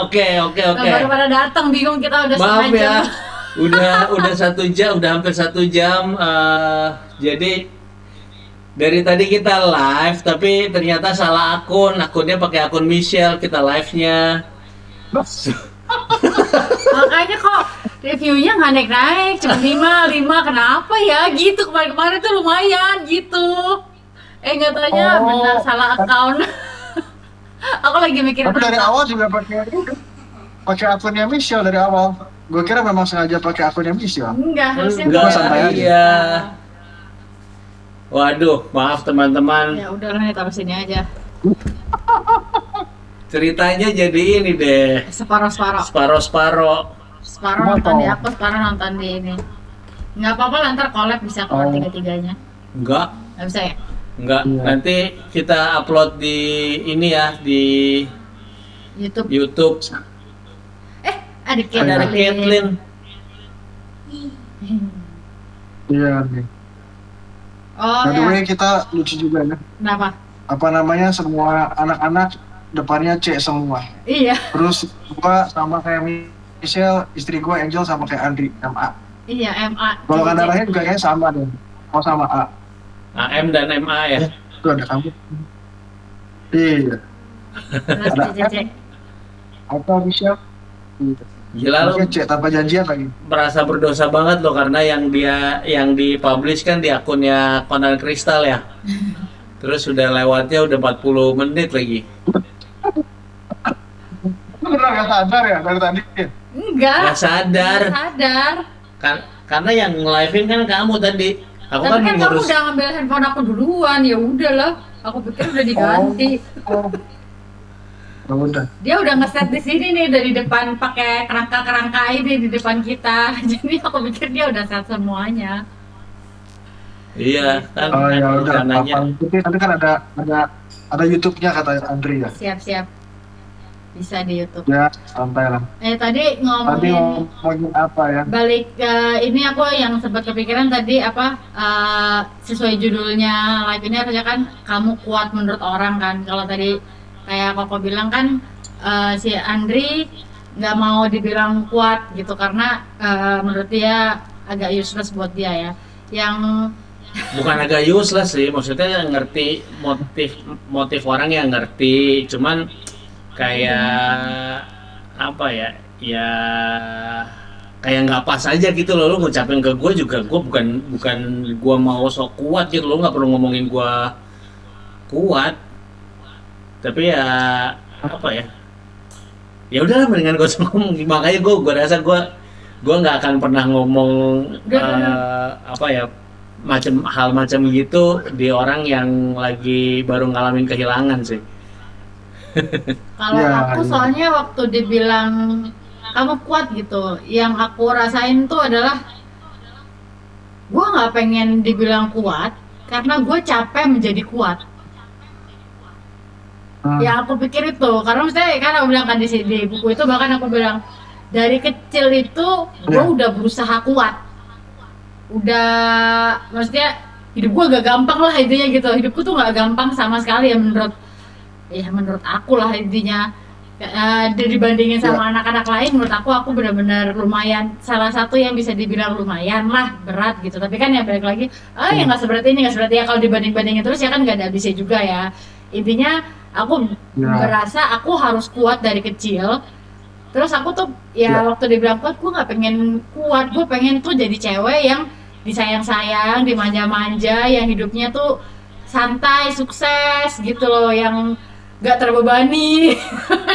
Oke. Baru pada datang, bingung kita udah Maaf setengah ya, jam. udah 1 jam, udah hampir 1 jam. Jadi dari tadi kita live, tapi ternyata salah akunnya pakai akun Michelle kita live-nya. Makanya kok reviewnya nggak naik, cuma 5, kenapa ya gitu, kemarin tuh lumayan gitu. Nggak taunya benar salah account. Aku lagi mikir. Tapi dari awal juga pakai akunnya Michelle dari awal. Gue kira memang sengaja pakai akunnya Michelle. Enggak, harusnya Enggak, santai aja. iya. Waduh, maaf teman-teman. Ya udahlah nih, taruh sini aja. Ceritanya jadi ini deh. Separuh. Separuh. Separuh nonton di aku, separuh nonton di ini. Nggak apa-apa lah, ntar collab bisa keluar tiga-tiganya. Enggak. Nggak bisa ya? Enggak. Iya. Nanti kita upload di ini ya, di YouTube. Ada Ada Caitlyn. Iya nih. Oh By the ya, way, kita lucu juga ya. kenapa? Apa namanya, semua anak-anak depannya C semua. Iya, Terus gua sama kayak Michelle, istri gua Angel sama kayak Andri, MA. iya MA. Golongan darahnya juga kayaknya sama deh. Oh sama A. AM dan MA ya. Itu ada kamu. Iya. Terus CCC. Apa Michelle? Iya. Gila lu, Oke, C tanpa janjian lagi. merasa berdosa banget loh karena yang dipublish kan di akunnya Conan Crystal ya. Terus udah lewatnya udah 40 menit lagi. Lu bener gak sadar ya dari tadi? Enggak. Nggak sadar. Nggak sadar. karena yang live-in kan kamu tadi. Aku Tapi kan kan kamu ngurus. udah ngambil handphone aku duluan, ya udahlah. Aku pikir udah diganti. Oh, ya udah. Dia udah ngeset di sini nih dari depan pakai kerangka-kerangka ini di depan kita. Jadi aku pikir dia udah set semuanya. Iya, kan Oh ya udah, rencananya. nanti kan ada YouTube-nya kata Andri ya. Siap-siap bisa di YouTube. Ya, santai lah. Tadi Tadi ngomongin ngomongin apa ya? balik ini aku yang sempat kepikiran tadi apa sesuai judulnya live ini harusnya kan kamu kuat menurut orang kan. Kalau tadi kayak Koko bilang kan si Andri nggak mau dibilang kuat gitu karena menurut dia agak useless buat dia ya. Yang Bukan agak useless sih, maksudnya ngerti motif orang yang ngerti, cuman kayak apa ya, ya kayak nggak pas aja gitu loh. Lo ngucapin ke gue juga, gue bukan gue mau sok kuat gitu, lo nggak perlu ngomongin gue kuat, tapi ya apa ya, ya udahlah mendingan gue ngomong. Makanya gue rasa gue nggak akan pernah ngomong apa ya, hal macam gitu di orang yang lagi baru ngalamin kehilangan sih. kalau Ya, aku ya. soalnya waktu dibilang kamu kuat gitu, yang aku rasain tuh adalah gue nggak pengen dibilang kuat karena gue capek menjadi kuat. Ya aku pikir itu karena misalnya kan aku bilang kan di buku itu bahkan aku bilang dari kecil itu gue Ya. udah berusaha kuat, udah maksudnya hidup gue gak gampang lah intinya gitu, hidupku tuh gak gampang sama sekali ya menurut aku lah intinya. Dibandingin sama anak-anak lain menurut aku benar-benar lumayan, salah satu yang bisa dibilang lumayan lah berat gitu, tapi kan ya balik lagi ya nggak seperti ini nggak seperti ya, kalau dibanding-bandingin terus ya kan nggak ada habisnya juga ya. Intinya aku Ya. berasa aku harus kuat dari kecil. Terus aku tuh ya waktu dibilang kuat, gue nggak pengen kuat, gue pengen tuh jadi cewek yang disayang-sayang, dimanja-manja, yang hidupnya tuh santai, sukses gitu loh, yang nggak terbebani.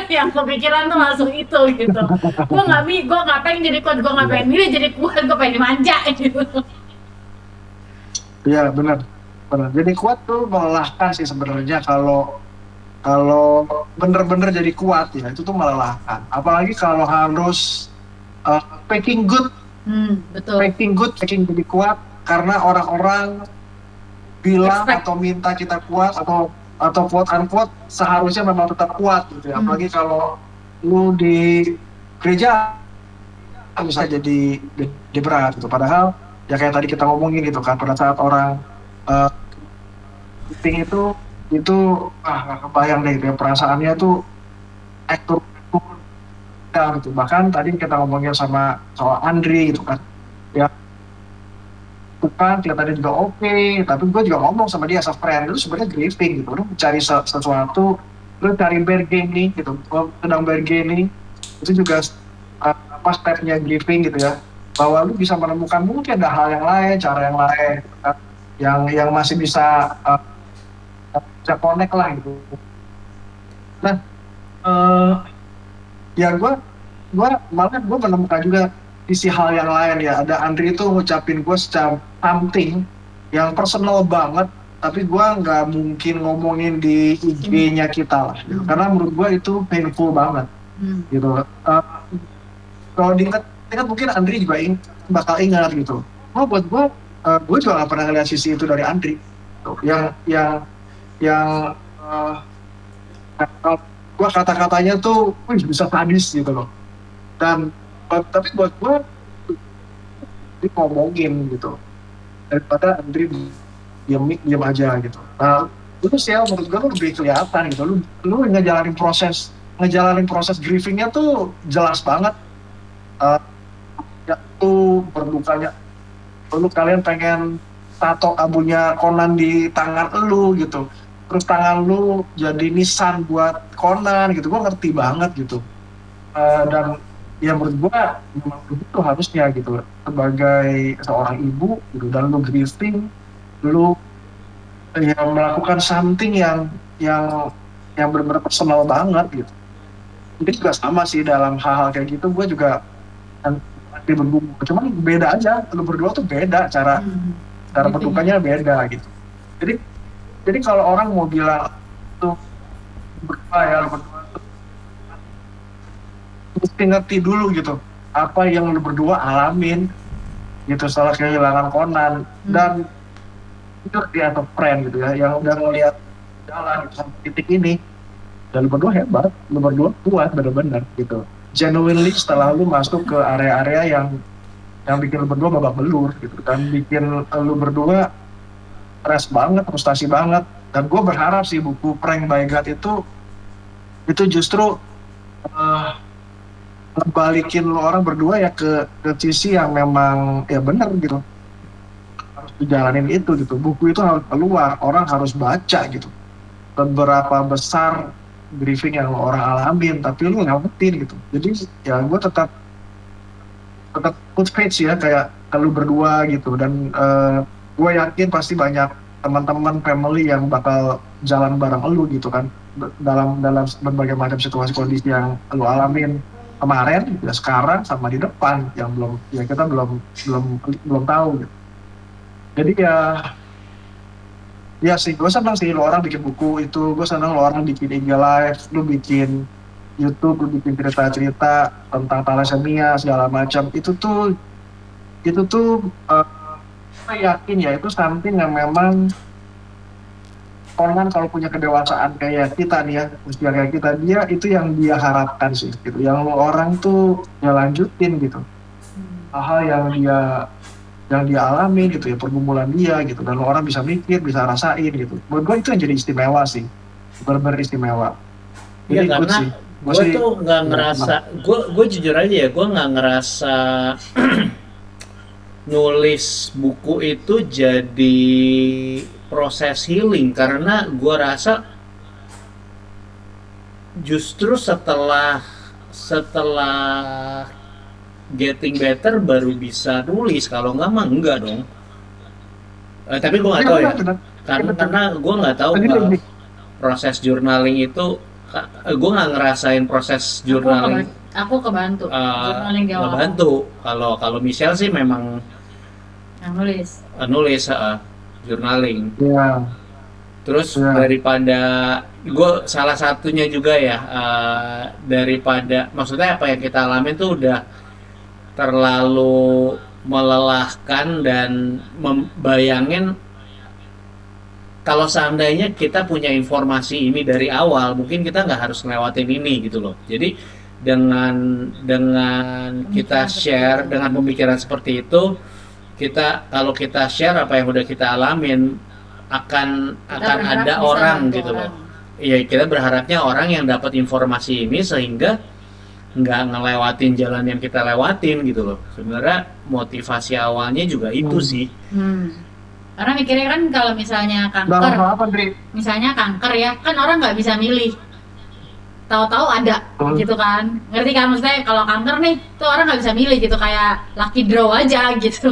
Yang kepikiran tuh langsung itu gitu. Gue nggak pengen jadi kuat, gue nggak pengen milih jadi kuat, gue pengen dimanja gitu. Iya, benar. Benar. Jadi kuat tuh melelahkan sih sebenarnya kalau bener-bener jadi kuat ya, itu tuh melelahkan. Apalagi kalau harus packing good, Betul. packing jadi kuat karena orang-orang bilang Expect. atau minta kita kuat atau quote unquote seharusnya memang tetap kuat gitu ya. Apalagi kalau lu di gereja bisa jadi berat gitu. Padahal ya kayak tadi kita ngomongin gitu kan, pada saat orang meeting itu nggak kebayang deh dia perasaannya tuh ektur gitu. Bahkan tadi kita ngomongin sama soal Andri gitu kan, ya bukan kita tadi juga oke, tapi gue juga ngomong sama dia as a friend, itu sebenarnya grieving gitu, lu cari sesuatu, lu cari bargaining gitu, lu sedang bargaining, itu juga apa stepnya grieving gitu ya, bahwa lu bisa menemukan mungkin ada hal yang lain, cara yang lain gitu kan, yang masih bisa connect lah gitu. Nah, ya gue malah gue menemukan juga isi hal yang lain ya. Ada Andri itu ngucapin gue something yang personal banget, tapi gue nggak mungkin ngomongin di IG-nya kita lah, gitu. Karena menurut gue itu painful banget, gitu. Kalau diingat mungkin Andri juga bakal ingat gitu. Oh buat gue juga nggak pernah ngeliat sisi itu dari Andri, gitu. Yang gue kata-katanya tuh bisa sadis gitu loh, dan tapi buat gue dia ngomongin gitu daripada Andri diam aja gitu. Nah itu sih menurut gue lebih kelihatan gitu, lu ngejalanin proses grievingnya tuh jelas banget, ya tuh berdukanya. Lu kalian pengen tato abunya Conan di tangan lu gitu, terus tangan lu jadi nisan buat Conan gitu, gue ngerti banget gitu. Dan ya menurut gue memang begitu harusnya gitu, sebagai seorang ibu gitu, dan lu grieving, lu yang melakukan something yang benar-benar personal banget gitu. Jadi juga sama sih dalam hal-hal kayak gitu, gue juga ribut bumbu. Cuman beda aja, lu berdua tuh beda cara Gitu berdukanya beda gitu. Jadi kalau orang mau bilang tuh berdua ya, lu berdua tuh mesti ngerti dulu gitu apa yang lu berdua alamin gitu setelah kehilangan Conan dan itu dia atau friend gitu ya yang udah ngeliat jalan gitu, sampai titik ini. Dan lu berdua hebat, lu berdua kuat bener-bener gitu. Genuinely setelah lu masuk ke area-area yang bikin lu berdua babak belur gitu dan bikin lu berdua stres banget, frustasi banget. Dan gue berharap sih buku Prank by God itu justru ngebalikin lo orang berdua ya ke sisi yang memang ya benar gitu, harus dijalanin itu gitu. Buku itu harus keluar, orang harus baca gitu. Beberapa besar briefing yang lo orang alamin tapi lu ngamatin gitu. Jadi ya gue tetap put faith ya kayak kalau berdua gitu. Dan gue yakin pasti banyak teman-teman family yang bakal jalan bareng lu gitu kan dalam berbagai macam situasi kondisi yang lu alamin kemarin ya sekarang sama di depan yang belum ya kita belum tahu gitu. Jadi ya sih gue senang sih lo orang bikin buku itu, gue senang lo orang bikin IG live, lu bikin YouTube, lu bikin cerita-cerita tentang thalassemia segala macam. Itu tuh saya yakin ya itu something yang memang Conan kalau punya kedewasaan kayak kita nih ya, usia kayak kita, dia itu yang dia harapkan sih gitu. Yang lo orang tuh ya lanjutin gitu. Hal-hal yang dia alami gitu ya, pergumulan dia gitu. Dan lo orang bisa mikir, bisa rasain gitu. Menurut gue itu yang jadi istimewa sih. Benar-benar istimewa. Iya, Jadi good karena sih. gue tuh nggak ngerasa, gue jujur aja ya, gue nggak ngerasa nulis buku itu jadi proses healing, karena gue rasa justru setelah getting better baru bisa nulis, kalau nggak mah enggak dong. Tapi gue nggak tahu ya, karena gue nggak tahu proses journaling itu, gue nggak ngerasain proses journaling. Aku kebantu journaling di awal. Ngebantu. Kalau Michelle sih memang yang nulis journaling. Iya. Terus daripada gue salah satunya juga ya, daripada maksudnya apa yang kita alami tuh udah terlalu melelahkan dan membayangin kalau seandainya kita punya informasi ini dari awal, mungkin kita nggak harus ngelewatin ini gitu loh. Jadi dengan kita share dengan pemikiran seperti itu, kalau kita share apa yang udah kita alamin, akan ada orang gitu loh. Iya, kita berharapnya orang yang dapat informasi ini sehingga nggak ngelewatin jalan yang kita lewatin gitu loh. Sebenarnya motivasi awalnya juga itu sih. Karena mikirnya kan kalau misalnya kanker, misalnya kanker ya, kan orang nggak bisa milih. Tahu-tahu ada gitu kan, ngerti kan maksudnya? Kalau kanker nih tuh orang nggak bisa milih gitu, kayak lucky draw aja gitu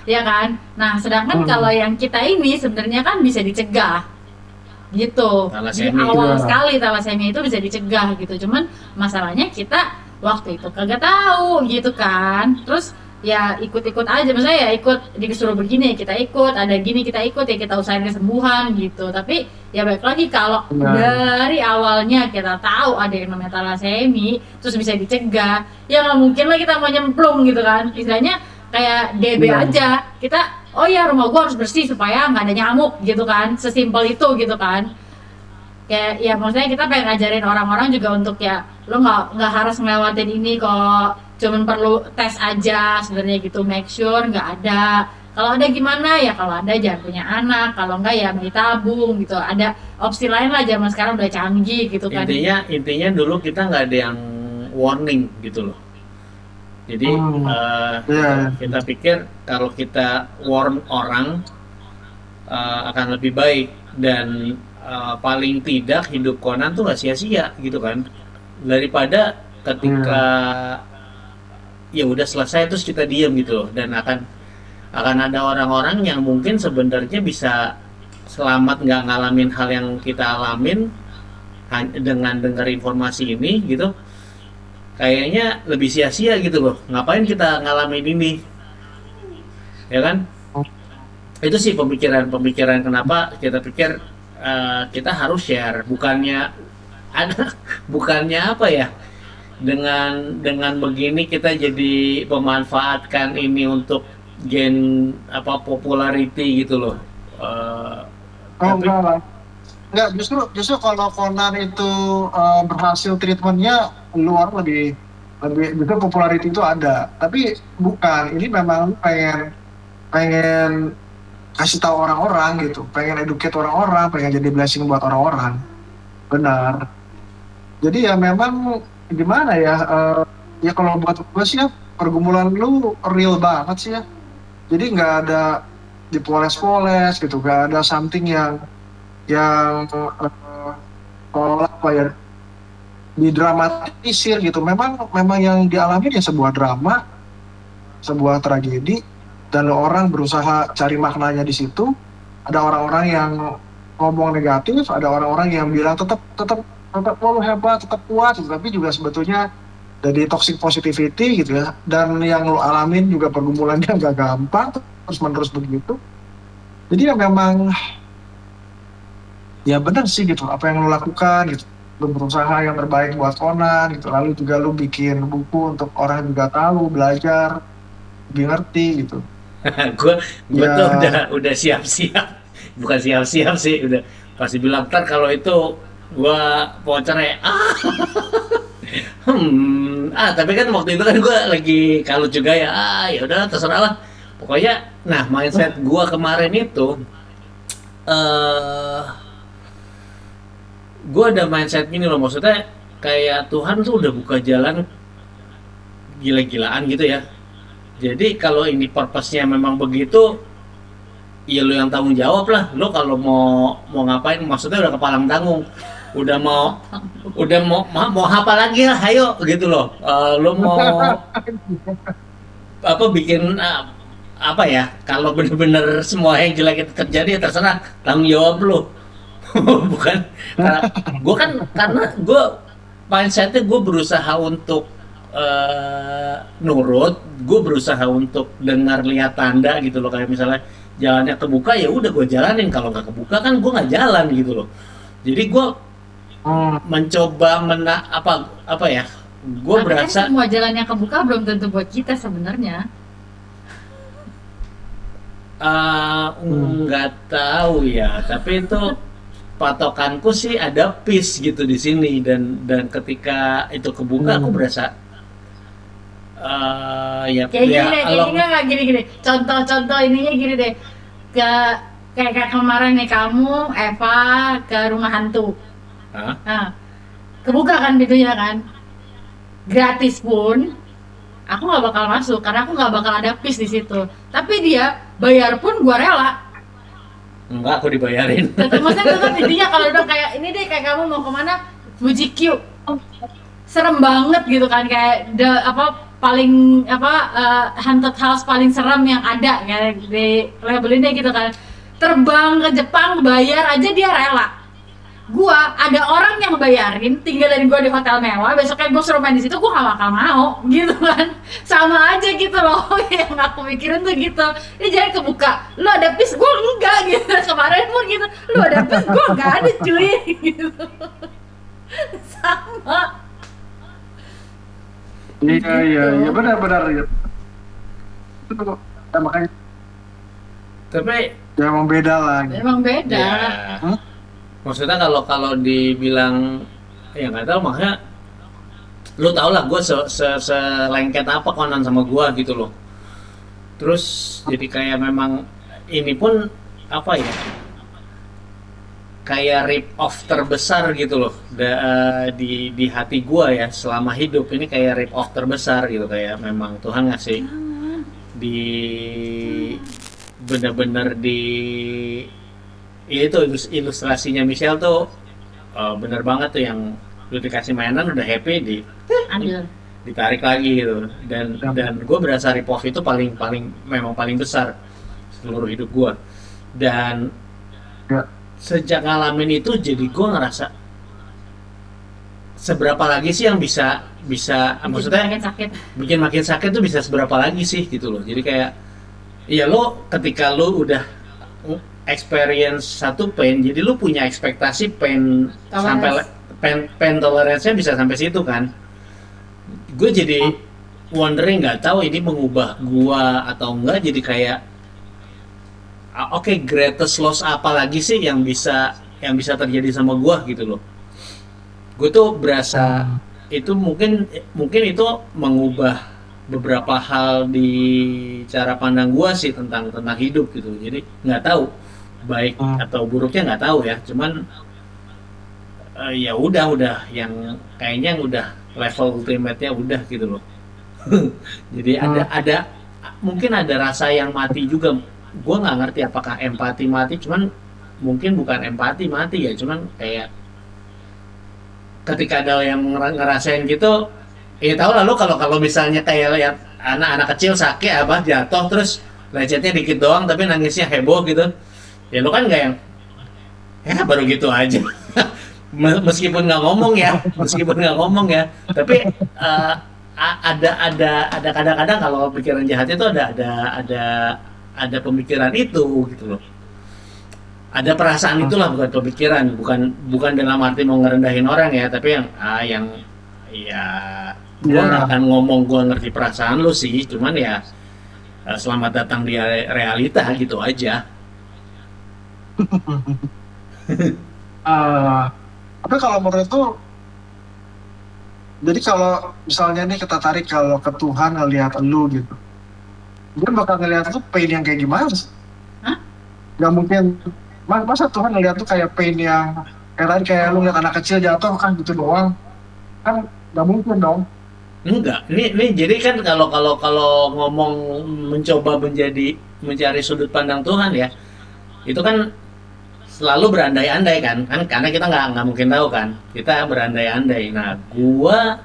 ya kan. Nah sedangkan kalau yang kita ini sebenarnya kan bisa dicegah gitu. Di awal sekali thalassemia itu bisa dicegah gitu, cuman masalahnya kita waktu itu kagak tahu gitu kan. Terus ya ikut-ikut aja, maksudnya ya ikut, disuruh begini ya kita ikut, ada gini kita ikut ya, kita usahain kesembuhan gitu. Tapi ya balik lagi, kalau dari awalnya kita tahu ada yang namanya thalassemia terus bisa dicegah, ya nggak mungkin lah kita mau nyemplung gitu kan. Istilahnya kayak DB aja, kita oh ya rumah gua harus bersih supaya nggak ada nyamuk gitu kan, sesimpel itu gitu kan. Kayak ya maksudnya kita pengen ngajarin orang-orang juga untuk ya lo nggak harus ngelewatin ini kok, cuman perlu tes aja sebenarnya gitu, make sure nggak ada. Kalau ada gimana ya, kalau ada jangan punya anak, kalau enggak ya bayi tabung gitu. Ada opsi lain lah, zaman sekarang udah canggih gitu kan. Intinya dulu kita nggak ada yang warning gitu loh. Jadi kita pikir kalau kita warn orang akan lebih baik, dan paling tidak hidup Conan tuh nggak sia-sia gitu kan, daripada ketika ya udah selesai terus kita diam gitu loh. Dan akan ada orang-orang yang mungkin sebenarnya bisa selamat nggak ngalamin hal yang kita alamin dengan dengar informasi ini gitu. kayaknya lebih sia-sia gitu loh. Ngapain kita ngalamin ini, ya kan? Itu sih pemikiran kenapa kita pikir kita harus share, bukannya ada bukannya apa ya, dengan begini kita jadi memanfaatkan ini untuk gain apa popularity gitu loh. Oh Tapi enggak lah. Enggak, justru kalau Conan itu berhasil treatmentnya, luar lebih lebih justru popularity itu ada. Tapi bukan, ini memang lu pengen pengen kasih tahu orang-orang gitu, pengen educate orang-orang, pengen jadi blessing buat orang-orang. Benar. Jadi ya memang gimana ya, ya kalau buat gue sih ya, pergumulan lu real banget sih ya. Jadi nggak ada dipoles-poles gitu, nggak ada something yang seolah apa ya, didramatisir gitu. Memang yang dialami ya sebuah drama, sebuah tragedi, dan orang berusaha cari maknanya di situ. Ada orang-orang yang ngomong negatif, ada orang-orang yang bilang tetap tetap tetap lo hebat, tetap kuat gitu. Tapi juga sebetulnya dari toxic positivity gitu ya. Dan yang lo alamin juga pergumulannya nggak gampang, terus menerus begitu. Jadi ya memang ya benar sih gitu apa yang lo lakukan gitu. Lo berusaha yang terbaik buat Conan gitu. Lalu juga lo bikin buku untuk orang yang juga tahu, belajar, lebih ngerti gitu. gue gue tuh Ya, udah siap-siap, bukan siap-siap sih, udah pasti bilang ntar kalau itu gue mau cerai. Tapi kan waktu itu kan gue lagi kalut juga ya. Ya udah terserah lah. Pokoknya, nah mindset gue kemarin itu, eh gue ada mindset gini loh, maksudnya kayak Tuhan tuh udah buka jalan gila-gilaan gitu ya. Jadi kalau ini purpose-nya memang begitu, ya lo yang tanggung jawab lah. Lo kalau mau mau ngapain, maksudnya udah kepalang tanggung, udah mau mau apa lagi lah, ayo gitu loh. Lo mau apa bikin apa ya, kalau bener-bener semua yang jelek itu terjadi ya terserah, tanggung jawab lo. Bukan karena karena gue mindsetnya gue berusaha untuk nurut, gue berusaha untuk dengar lihat tanda gitu loh, kayak misalnya jalannya kebuka ya udah gue jalanin, kalau nggak kebuka kan gue nggak jalan gitu loh. Jadi gue hmm, mencoba apa ya, gue Tapi kan berasa semua jalan yang kebuka belum tentu buat kita sebenarnya. hmm. nggak tahu ya, tapi itu patokanku sih ada peace gitu di sini, dan ketika itu kebuka aku Hmm. berasa ya Kayak gini ya deh, kayak gini nggak gini-gini. Contoh-contoh ininya gini deh. Ke kayak kemarin nih kamu Eva ke rumah hantu. Hah? Nah, kebuka kan pintunya kan. Gratis pun aku nggak bakal masuk karena aku nggak bakal ada peace di situ. Tapi dia bayar pun gua rela. Enggak, aku dibayarin. Tetap maksudnya tetap intinya kalau udah kayak ini deh kayak kamu mau kemana Fuji Q. Oh, serem banget gitu kan kayak apa paling apa haunted house paling serem yang ada kayak di labelinnya gitu kan, terbang ke Jepang bayar aja dia rela. Gua ada orang yang bayarin tinggalin gua di hotel mewah, besoknya gua suruh main di situ, gua gak bakal mau gitu kan. Sama aja gitu loh. Yang aku pikirin tuh gitu, ini jangan kebuka lu ada peace gua enggak gitu. Kemarin pun gitu, lu ada peace gua enggak ada cuy gitu. Sama Iya, iya, gitu. iya, benar-benar ya. Itu ya, makanya Tapi ya emang beda lah gitu. Memang beda. ya Hmm? maksudnya kalau kalau dibilang ya nggak tahu, makanya lu tau lah gue selengket apa Conan sama gue gitu loh. Terus jadi kayak memang ini pun apa ya, kayak rip off terbesar gitu loh, di hati gua ya selama hidup ini, kayak rip off terbesar gitu, kayak memang Tuhan ngasih di bener-bener di ya itu ilustrasinya Michelle tuh bener banget tuh, yang lu dikasih mainan udah happy Ambil. ditarik lagi gitu, dan gue berasa rip off itu paling paling memang paling besar seluruh hidup gua. Dan Ya. sejak ngalamin itu jadi gue ngerasa seberapa lagi sih yang bisa bisa maksudnya makin sakit. bikin makin sakit tuh bisa seberapa lagi sih gitu loh. Jadi kayak ya lo ketika lo udah experience satu pain, jadi lo punya ekspektasi pain sampai Tolerance. pain tolerance-nya bisa sampai situ kan. Gue jadi wondering, nggak tahu ini mengubah gua atau enggak, jadi kayak oke, greatest loss apa lagi sih yang bisa terjadi sama gua gitu loh. Gue tuh berasa itu mungkin mungkin itu mengubah beberapa hal di cara pandang gua sih tentang hidup gitu. Jadi nggak tahu baik atau buruknya nggak tahu ya. Cuman ya udah yang kayaknya yang udah level ultimate-nya udah gitu loh. Jadi ada mungkin ada rasa yang mati juga. Gue nggak ngerti apakah empati mati, cuman mungkin bukan empati mati ya, cuman kayak ketika ada yang ngerasain gitu, ya tau lah lo kalau misalnya kayak lihat anak-anak kecil sakit apa jatuh terus lecetnya dikit doang tapi nangisnya heboh gitu, ya lo kan nggak yang ya baru gitu aja. Meskipun nggak ngomong ya, tapi ada kadang-kadang kalau pikiran jahat itu ada pemikiran itu gitu loh. Ada perasaan itulah, bukan pemikiran, bukan dalam arti mau ngerendahin orang ya, tapi yang ya gua nggak akan ngomong gua ngerti perasaan lu sih, cuman ya selamat datang di realita gitu aja. Tapi kalau menurut tuh, jadi kalau misalnya nih kita tarik kalau ke Tuhan ngelihat lu gitu, dia bakal ngelihat tuh pain yang kayak gimana sih? Hah? Gak mungkin, masa Tuhan ngelihat tuh kayak pain yang kayak tadi kayak lu ngeliat anak kecil jatuh kan gitu doang, kan gak mungkin dong. Enggak, ini jadi kan kalau ngomong mencoba mencari sudut pandang Tuhan ya, itu kan selalu berandai-andai kan karena kita nggak mungkin tahu kan, kita berandai-andai. Nah, gua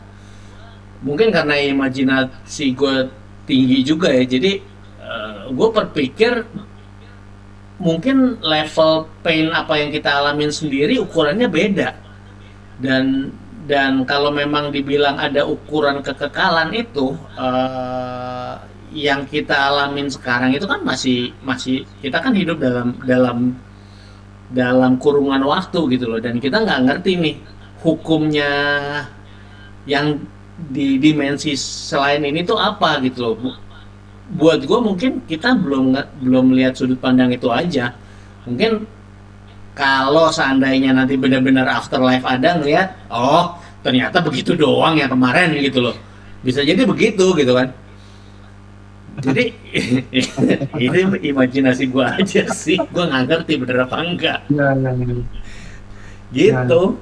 mungkin karena imajinasi gue tinggi juga ya, jadi gue berpikir mungkin level pain apa yang kita alamin sendiri ukurannya beda, dan kalau memang dibilang ada ukuran kekekalan itu, yang kita alamin sekarang itu kan masih kita kan hidup dalam kurungan waktu gitu loh, dan kita nggak ngerti nih hukumnya yang di dimensi selain ini tuh apa gitu loh. Buat gue mungkin kita belum lihat sudut pandang itu aja. Mungkin kalau seandainya nanti benar-benar afterlife ada ngeliat, oh ternyata begitu doang yang kemarin gitu loh, bisa jadi begitu gitu kan. Jadi ini imajinasi gue aja sih, gue nggak ngerti bener apa enggak gitu.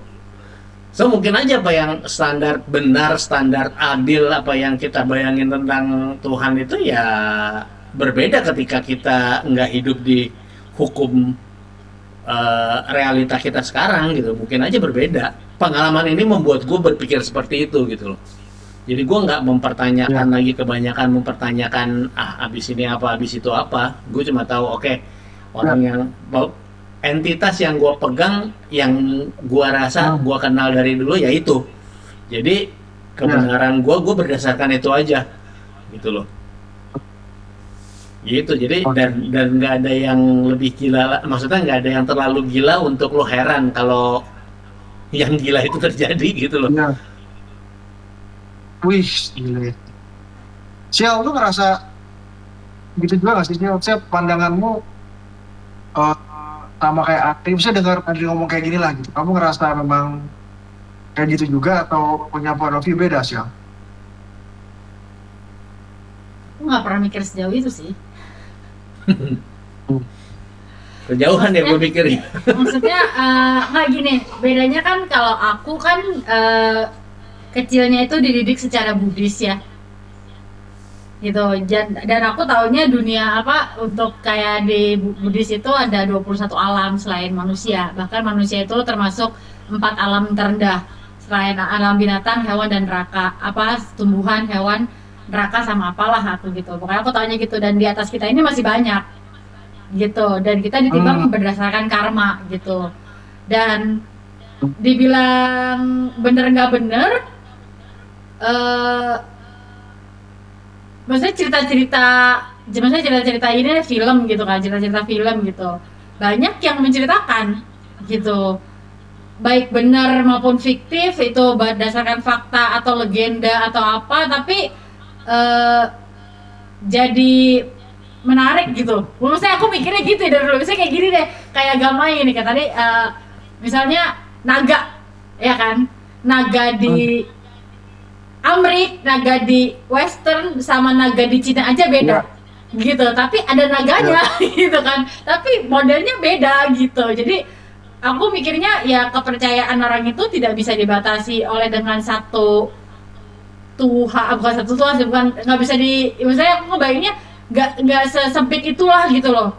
So mungkin aja apa yang standar benar, standar adil, apa yang kita bayangin tentang Tuhan itu ya berbeda ketika kita nggak hidup di hukum realita kita sekarang gitu. Mungkin aja berbeda. Pengalaman ini membuat gue berpikir seperti itu gitu loh. Jadi gue nggak mempertanyakan lagi, kebanyakan mempertanyakan abis ini apa, abis itu apa. Gue cuma tahu oke, orang yang entitas yang gue pegang, yang gue rasa gue kenal dari dulu ya itu. Jadi kebenaran gue berdasarkan itu aja gitu loh. Gitu. Jadi dan nggak ada yang lebih gila, maksudnya nggak ada yang terlalu gila untuk lo heran kalau yang gila itu terjadi gitu loh. Wih, gila. Sial, lu ngerasa gitu juga gak sih? Sial, pandanganmu sama kayak Adri, bisa dengar Adri ngomong kayak gini lah gitu. Kamu ngerasa memang kayak gitu juga atau punya point of view beda sih? Aku nggak pernah mikir sejauh itu sih. Kejauhan ya gue pikir. Maksudnya nggak gini, bedanya kan kalau aku kan kecilnya itu dididik secara Buddhis ya gitu, dan aku taunya dunia apa untuk kayak di Buddhis itu ada 21 alam selain manusia, bahkan manusia itu termasuk 4 alam terendah selain alam binatang, hewan, dan neraka, apa tumbuhan, hewan, neraka sama apalah aku gitu, pokoknya aku taunya gitu. Dan di atas kita ini masih banyak gitu, dan kita ditimbang berdasarkan karma gitu. Dan dibilang bener nggak bener, eh maksudnya cerita-cerita ini film gitu kan, cerita-cerita film gitu. Banyak yang menceritakan gitu. Baik benar maupun fiktif itu berdasarkan fakta atau legenda atau apa, tapi eh, jadi menarik gitu. Maksudnya aku mikirnya gitu ya dari dulu. Misalnya kayak gini deh, kayak agama ini kayak tadi misalnya naga, ya kan? Naga di Amrik, naga di Western sama naga di Cina aja beda. Gitu, tapi ada naganya gitu kan. Tapi modelnya beda gitu. Jadi aku mikirnya ya kepercayaan orang itu tidak bisa dibatasi oleh dengan satu Tuhan, bukan satu Tuhan sih, bukan nggak bisa misalnya aku ngebayanginnya nggak sesempit itulah gitu loh.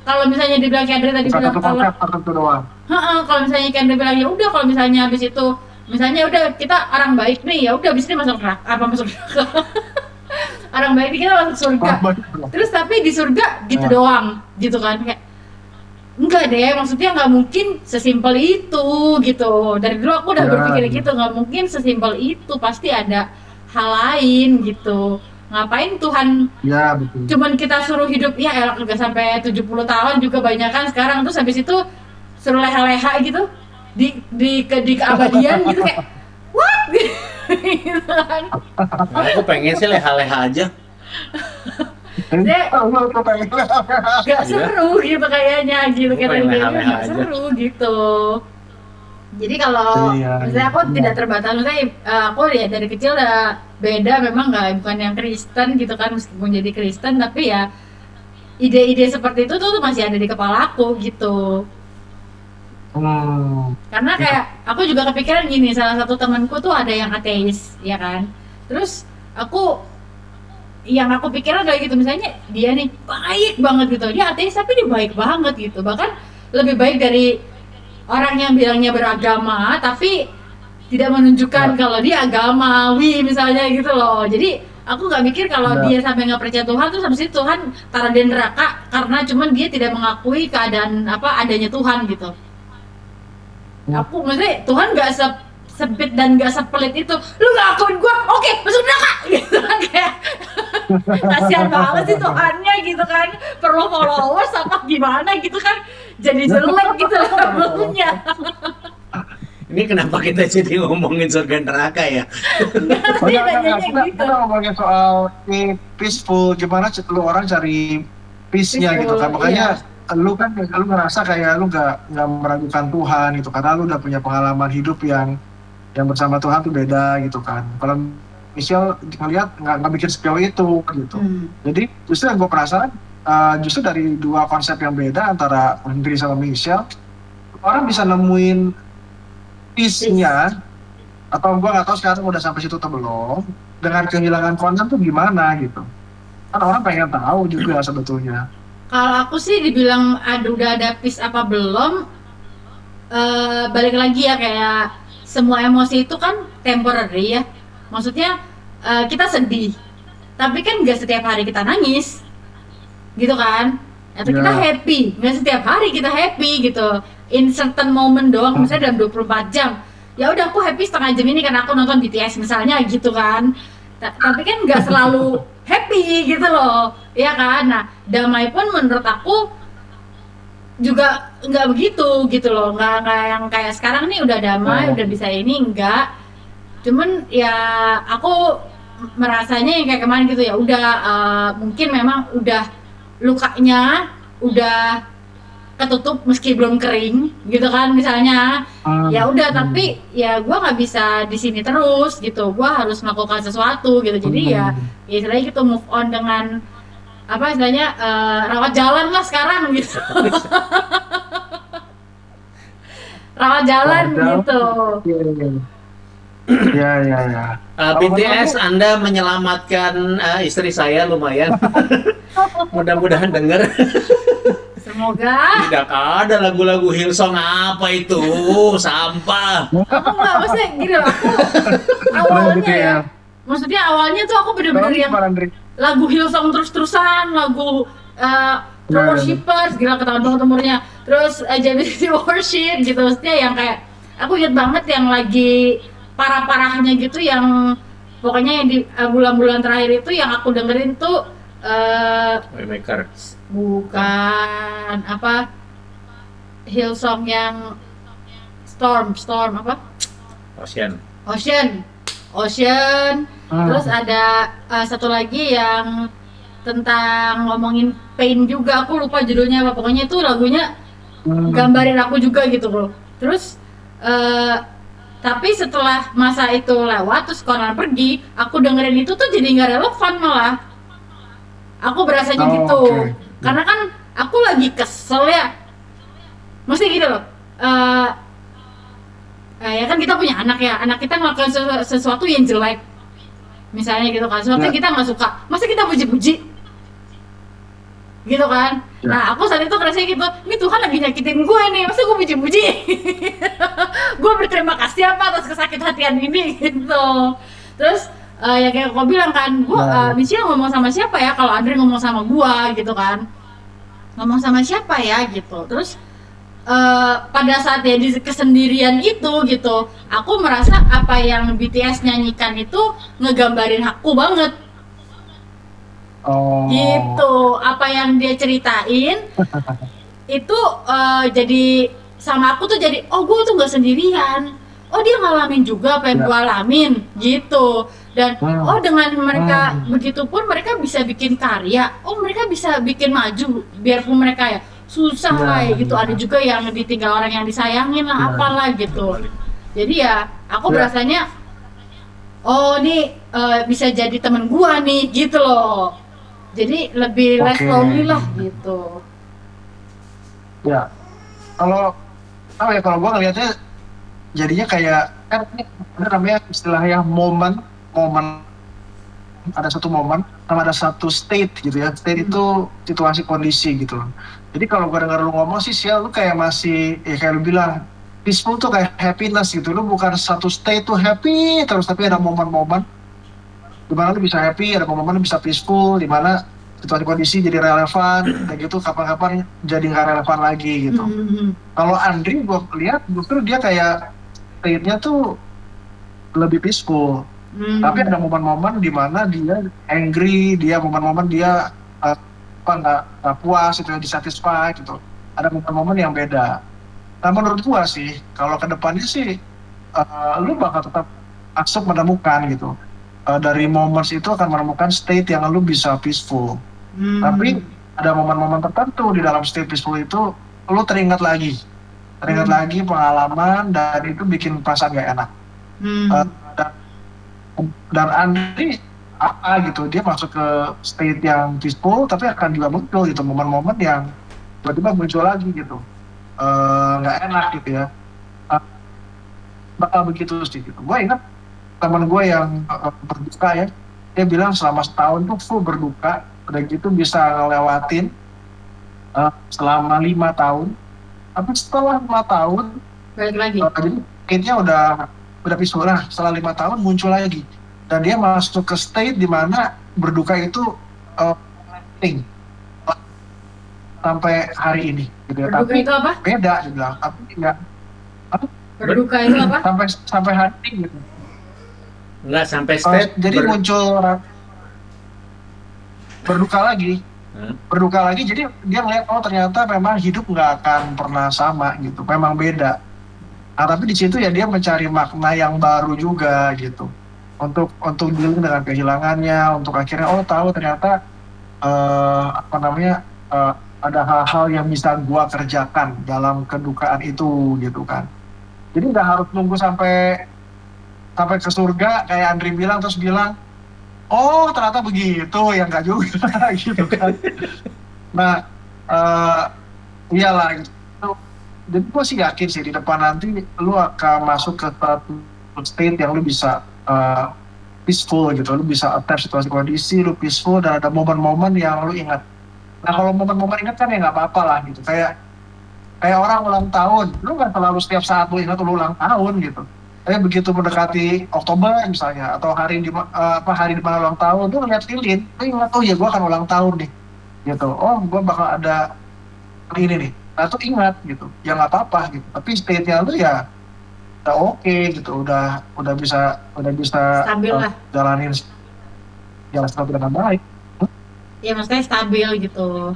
Kalau misalnya dibilang kayak Andre tadi bilang Satu kalau konsep tertentu doang. kalau misalnya kayak Andre bilang ya udah kalau misalnya habis itu misalnya udah kita orang baik nih ya udah habis ini masuk neraka apa masuk neraka orang baik nih kita masuk surga terus tapi di surga gitu doang gitu kan kayak enggak deh maksudnya nggak mungkin sesimpel itu gitu dari dulu aku udah berpikir gitu nggak mungkin sesimpel itu pasti ada hal lain gitu ngapain Tuhan Ya, betul. cuman kita suruh hidup ya elah juga sampai 70 tahun juga banyak kan sekarang terus habis itu suruh leha-leha gitu di keabadian gitu kayak what gitu kan. Nah, aku pengen sih leha-leha aja. Gak seru gitu kayaknya gitu Aku kayak pengen tadi leha-leha gak aja. seru gitu. Jadi kalau misalnya aku tidak terbatas, misalnya aku ya dari kecil udah beda, memang nggak bukan yang Kristen gitu kan, meskipun jadi Kristen tapi ya ide-ide seperti itu tuh masih ada di kepala aku gitu. Karena kayak aku juga kepikiran gini, salah satu temanku tuh ada yang ateis, ya kan. Terus yang aku pikiran kayak gitu, misalnya dia nih baik banget gitu, dia ateis tapi dia baik banget gitu, bahkan lebih baik dari orang yang bilangnya beragama tapi tidak menunjukkan kalau dia agamawi misalnya gitu loh. Jadi aku nggak mikir kalau dia sampai nggak percaya Tuhan terus habis itu Tuhan taruh dia neraka karena cuman dia tidak mengakui keadaan adanya Tuhan gitu. Aku maksudnya Tuhan nggak sempit dan nggak sepelit itu. Lu nggak akuin gua, oke masuk neraka gitu kan kayak kasihan banget sih Tuhannya gitu kan, perlu followers apa gimana gitu kan, jadi jelek gitu lagunya. Ini kenapa kita jadi ngomongin surga neraka ya? Kita ngomongin soal peaceful, gimana lu orang cari peace-nya gitu kan, makanya lu ngerasa kayak lu nggak meragukan Tuhan gitu karena lu udah punya pengalaman hidup yang bersama Tuhan tuh beda gitu kan. Kalau Michelle ngeliat nggak bikin sejauh itu gitu. Jadi justru yang gue penasaran justru dari dua konsep yang beda antara Andre sama Michelle, orang bisa nemuin peace-nya atau gue nggak tahu sekarang udah sampai situ atau belum dengan kehilangan konten tuh gimana gitu. Kan orang pengen tahu juga sebetulnya. Kalau aku sih dibilang udah ada peace apa belum, balik lagi ya kayak semua emosi itu kan temporary ya. Maksudnya kita sedih, tapi kan nggak setiap hari kita nangis, gitu kan? Atau kita happy, nggak setiap hari kita happy gitu. In certain moment doang, misalnya dalam 24 jam. Ya udah aku happy setengah jam ini karena aku nonton BTS misalnya gitu kan. Tapi kan nggak selalu happy gitu loh, ya kan? Nah, damai pun menurut aku juga nggak begitu gitu loh, nggak yang kayak sekarang nih udah damai, udah bisa ini enggak. Cuman ya aku merasanya yang kayak kemarin gitu ya udah mungkin memang udah lukanya udah ketutup meski belum kering gitu kan misalnya ya udah tapi ya gue nggak bisa di sini terus gitu, gue harus melakukan sesuatu gitu. Jadi ya istilahnya gitu move on dengan apa istilahnya rawat jalan lah sekarang gitu. rawat jalan gitu. Ya. BTS Anda menyelamatkan istri saya lumayan. Mudah-mudahan dengar. Semoga. Tidak ada lagu-lagu Hillsong apa itu, sampah. Aku nggak, maksudnya gini loh, aku awalnya ya, maksudnya awalnya tuh aku bener-bener yang lagu Hillsong terus-terusan, lagu Worshippers, gila ketahuan banget umurnya. Terus JBC Worship gitu, maksudnya yang kayak Aku inget banget yang lagi parah-parahnya gitu, yang pokoknya yang di bulan-bulan terakhir itu yang aku dengerin tuh Waymaker. bukan apa, Hillsong yang Storm apa? Ocean. Ocean. Ocean. Terus Hmm. ada satu lagi yang tentang ngomongin pain juga, aku lupa judulnya apa. Pokoknya itu lagunya Hmm. gambarin aku juga gitu loh. Terus eh, tapi setelah masa itu lewat, terus corona pergi, aku dengerin itu tuh jadi nggak relevan malah. Aku berasanya Oh, gitu. oke. Karena kan aku lagi kesel ya. Mesti gitu loh. Eh ya kan kita punya anak ya, anak kita melakukan sesuatu yang jelek, misalnya gitu kan, sesuatu yang Ya, kita nggak suka, masa kita puji-puji gitu kan. ya. Nah aku saat itu ngerasa gitu, ini Tuhan lagi nyakitin gue nih, masa gue puji-puji. Gue berterima kasih apa atas kesakit hatian ini gitu. Terus ya kayak kau bilang kan, gue Nah, Michelle ngomong sama siapa ya, kalau Andre ngomong sama gue gitu kan, ngomong sama siapa ya gitu. Terus pada saat dia di kesendirian itu gitu, aku merasa apa yang BTS nyanyikan itu ngegambarin aku banget oh, gitu. Apa yang dia ceritain itu jadi sama aku tuh, jadi oh gue tuh nggak sendirian, oh dia ngalamin juga apa yang gue ya. alamin gitu. Dan oh Hmm. dengan mereka Hmm. begitu pun mereka bisa bikin karya, oh mereka bisa bikin maju, biarpun mereka ya susah Ya, lah ya gitu, ada ya, juga yang ditinggal orang yang disayangin lah ya, apalah gitu. Balik. Jadi ya aku ya. berasanya oh nih bisa jadi temen gua nih gitu loh, jadi lebih less Oke. lonely lah gitu. Ya, kalau apa ya, kalau gua ngelihatnya jadinya kayak kan ini ada namanya istilahnya momen, momen ada satu momen sama ada satu state gitu ya. State Hmm. itu situasi kondisi gitu loh. Jadi kalau gue denger lu ngomong sih, Sial, lu kayak masih ya kayak lu bilang peaceful tuh kayak happiness gitu. Lu bukan satu state tuh happy terus, tapi ada momen-momen di mana lu bisa happy, ada momen-momen lu bisa peaceful, di mana situasi kondisi jadi relevan, kayak gitu kapan-kapan jadi nggak relevan lagi gitu. Hmm. Kalau Andri gue lihat justru dia kayak state-nya tuh lebih peaceful. Tapi Hmm. ada momen-momen di mana dia angry, dia momen-momen dia apa nggak puas, itu dissatisfied gitu. Ada momen-momen yang beda. Nah menurut gua sih, kalau ke depannya sih, lu bakal tetap masuk menemukan gitu. Dari moments itu akan menemukan state yang lu bisa peaceful. Tapi Hmm. ada momen-momen tertentu di dalam state peaceful itu, lu teringat Hmm. lagi pengalaman dan itu bikin perasaan gak enak. Hmm. Eh, dan dan Andri apa gitu, dia masuk ke state yang peaceful tapi akan juga muncul gitu momen-momen yang tiba-tiba muncul lagi gitu, nggak enak gitu ya. Eh, Bakal begitu sih gitu. Gue ingat teman gue yang berduka ya, dia bilang selama setahun tuh full berduka, udah gitu bisa ngelewatin selama 5 tahun, tapi setelah 5 tahun Balik lagi. jadi kayaknya udah peaceful. Nah setelah 5 tahun muncul lagi dan dia masuk ke state di mana berduka itu penting sampai hari ini gitu ya. Berduka Tapi itu apa? beda dia bilang, tapi nggak Berduka itu apa? sampai sampai hari ini gitu. Nggak sampai state Jadi muncul berduka lagi, Hah? berduka lagi. Jadi dia ngeliat oh ternyata memang hidup nggak akan pernah sama gitu, memang beda. Nah, tapi di situ ya dia mencari makna yang baru juga gitu, untuk dealing dengan kehilangannya, untuk akhirnya oh tahu ternyata apa namanya, ada hal-hal yang bisa gua kerjakan dalam kedukaan itu gitu kan. Jadi nggak harus nunggu sampai sampai ke surga kayak Andri bilang terus bilang oh ternyata begitu, ya nggak juga gitu kan. Nah eh, iyalah gitu. Jadi gue sih yakin sih di depan nanti lu akan masuk ke satu state yang lu bisa peaceful gitu, lu bisa attach situasi kondisi, lu peaceful dan ada momen-momen yang lu ingat. Nah kalau momen-momen ingat kan ya nggak apa-apa lah gitu, kayak kayak orang ulang tahun, lu nggak selalu setiap saat lu ingat lu ulang tahun gitu. Tapi begitu mendekati Oktober misalnya atau hari di apa hari di mana ulang tahun, lu ngeliat lilin, lu ingat oh ya gue akan ulang tahun nih, gitu. Oh gue bakal ada ini nih, nah tuh ingat gitu, ya nggak apa-apa gitu. Tapi state-nya lu ya udah oke gitu, udah bisa Stabil lah. jalanin jalan stabil dengan baik. Ya maksudnya stabil gitu.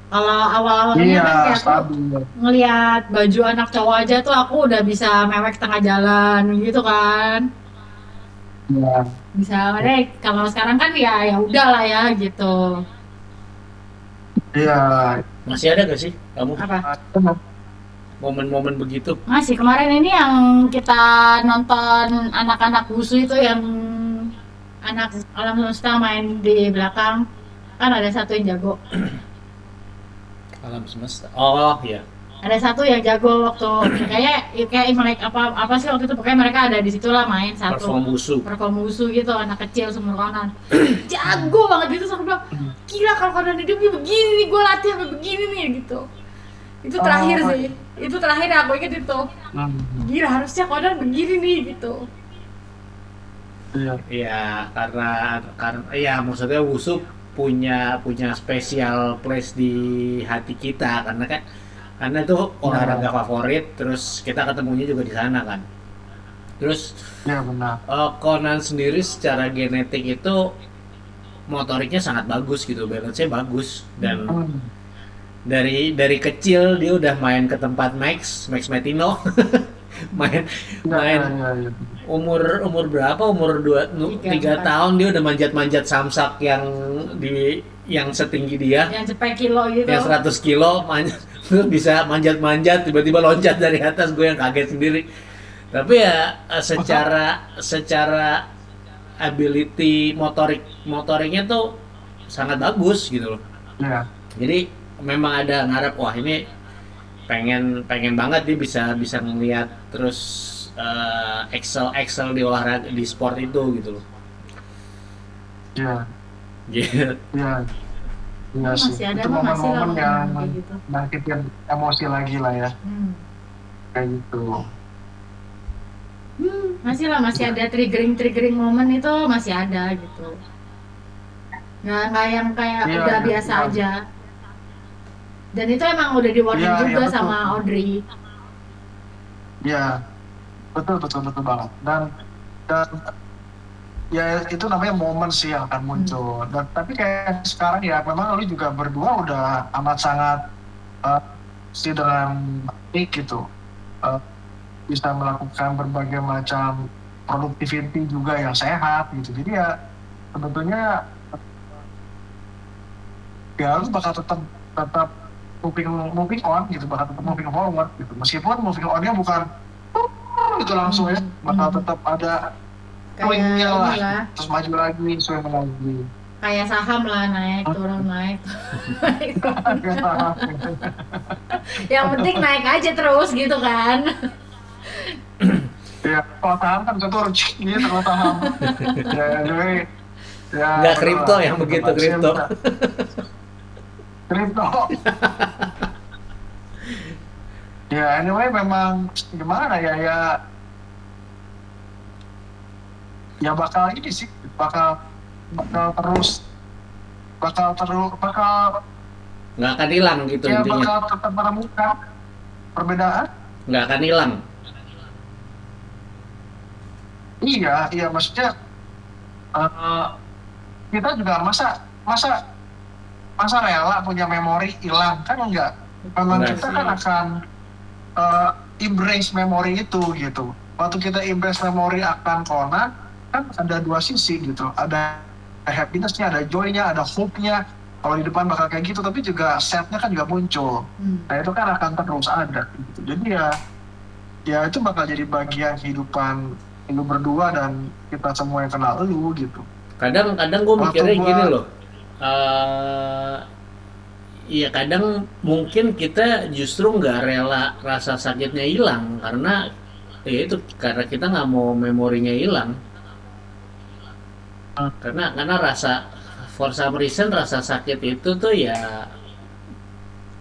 Kalau awal-awalnya Iya, kan kayak aku stabil. ngelihat baju anak cowok aja tuh aku udah bisa mewek tengah jalan gitu kan. Iya, Bisa makanya kalau sekarang kan ya ya udah lah ya gitu. iya. Masih ada gak sih kamu Apa? momen-momen begitu? Masih kemarin ini yang kita nonton anak-anak wusu itu yang anak alam semesta main di belakang kan ada satu yang jago. Alam semesta. Oh iya. Ada satu yang jago waktu kayak Imlek apa apa sih waktu itu pokoknya mereka ada di situlah main Perform satu wusu. perform wusu gitu anak kecil sumur Conan jago banget gitu terus aku bilang gila kalau Conan hidup nih begini nih gue latih sampai begini nih gitu itu terakhir Oh, sih itu terakhir aku inget itu gila harusnya Conan begini nih gitu. Iya, Iya, karena ya maksudnya wusu punya spesial place di hati kita karena itu olahraga favorit, terus kita ketemunya juga di sana kan. Terus iya benar. Conan sendiri secara genetik itu motoriknya sangat bagus gitu, balance-nya bagus dan Hmm. dari kecil dia udah main ke tempat Max Metino, main Iya, main iya, iya, iya. umur berapa, umur Tiga, 3 empat. tahun dia udah manjat-manjat samsak yang setinggi dia, Yang cepet kilo gitu yang 100 kilo manjat, terus bisa manjat-manjat tiba-tiba loncat dari atas, gue yang kaget sendiri. Tapi ya secara ability motoriknya tuh sangat bagus gitu loh. Iya, Jadi memang ada ngarep, wah ini pengen pengen banget dia bisa bisa ngeliat terus excel di olahraga di sport itu gitu loh. iya, Gitu. iya, iya sih. masih ada Itu mah masih lah momen-momen yang momen kayak gitu. bangkitin emosi lagi lah ya, kayak gitu. Masih ada triggering momen itu masih ada gitu nggak yang kayak Iya, udah iya, biasa iya. aja dan itu emang udah di warning Iya, iya, juga betul. sama Audrey. Iya, betul, betul, betul banget. Dan ya itu namanya momen sih yang akan muncul. Dan tapi kayak sekarang ya memang lu juga berdua udah amat sangat eh, sih dengan baik gitu. Eh, Bisa melakukan berbagai macam productivity juga yang sehat gitu. Jadi ya sebetulnya ya lu bakal tetap tetap moving on gitu, bakal tetap moving forward gitu. Meskipun moving onnya bukan itu langsung ya, bakal tetap ada Kayak swingnya lah, inilah terus maju lagi, swing lagi. kayak saham lah naik turun naik yang penting naik aja terus gitu kan. Ya, kalau saham kan bisa turun gitu kalau saham. Ya, anyway, ya Nggak bener kripto lah, yang bener begitu lah. kripto. Kripto. Ya, anyway memang gimana ya, ya bakal ini sih, bakal bakal terus bakal Nggak akan hilang gitu ya intinya, bakal tetap menemukan perbedaan. nggak akan hilang. Iya, iya maksudnya eh, kita juga masa masa masa rela punya memori hilang kan enggak. Memang Enggak kita sih. kan akan embrace memori itu gitu. Waktu kita embrace memori akan Conan kan ada dua sisi gitu. Ada happiness-nya, ada joy-nya, ada hope-nya. Kalau di depan bakal kayak gitu, tapi juga sad-nya kan juga muncul. Nah itu kan akan terus ada gitu. Jadi ya itu bakal jadi bagian kehidupan lu berdua dan kita semua yang kenal lu gitu. Kadang gue Waktu mikirnya gua- gini loh, iya kadang mungkin kita justru nggak rela rasa sakitnya hilang karena ya itu karena kita nggak mau memorinya hilang, karena rasa for some reason rasa sakit itu tuh ya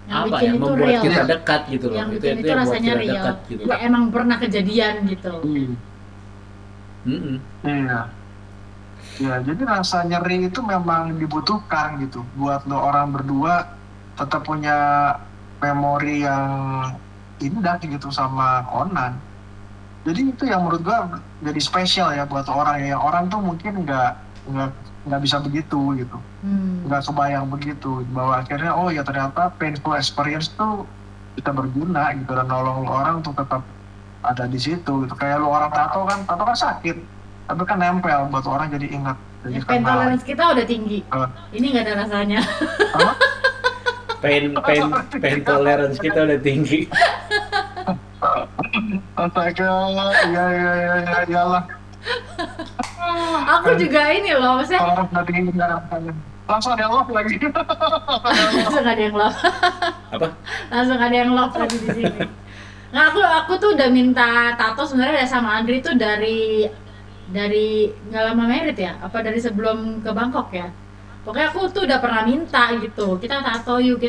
Yang apa bikin ya itu membuat real. kita dekat gitu loh, Yang itu bikin itu yang buat rasanya kita real. dekat gitu. Ya emang pernah kejadian gitu. Mm-mm. Iya. Ya, jadi rasa nyeri itu memang dibutuhkan gitu buat lo orang berdua tetap punya memori yang indah gitu sama Conan. Jadi itu yang menurut gua jadi spesial ya buat orang ya. Orang tuh mungkin nggak bisa begitu gitu, nggak kebayang begitu bahwa akhirnya oh ya ternyata painful experience tuh bisa berguna gitu dan nolong orang untuk tetap ada di situ gitu. Kayak lu orang tato kan sakit, tapi kan nempel buat orang jadi ingat. Jadi Ya, pain tolerance kita udah tinggi. Eh, Ini nggak ada rasanya. apa? Pain tolerance kita udah tinggi. Astaga, iya iyalah. Aku juga ini loh, maksudnya Kalau orang tinggi nggak rasanya. Langsung ada love lagi. langsung ada yang love. Apa? Langsung ada yang love lagi di sini. Nah, aku tuh udah minta tato sebenarnya sama Andri tuh dari nggak lama merit ya, apa dari sebelum ke Bangkok ya. Pokoknya aku tuh udah pernah minta gitu, kita tato yuk,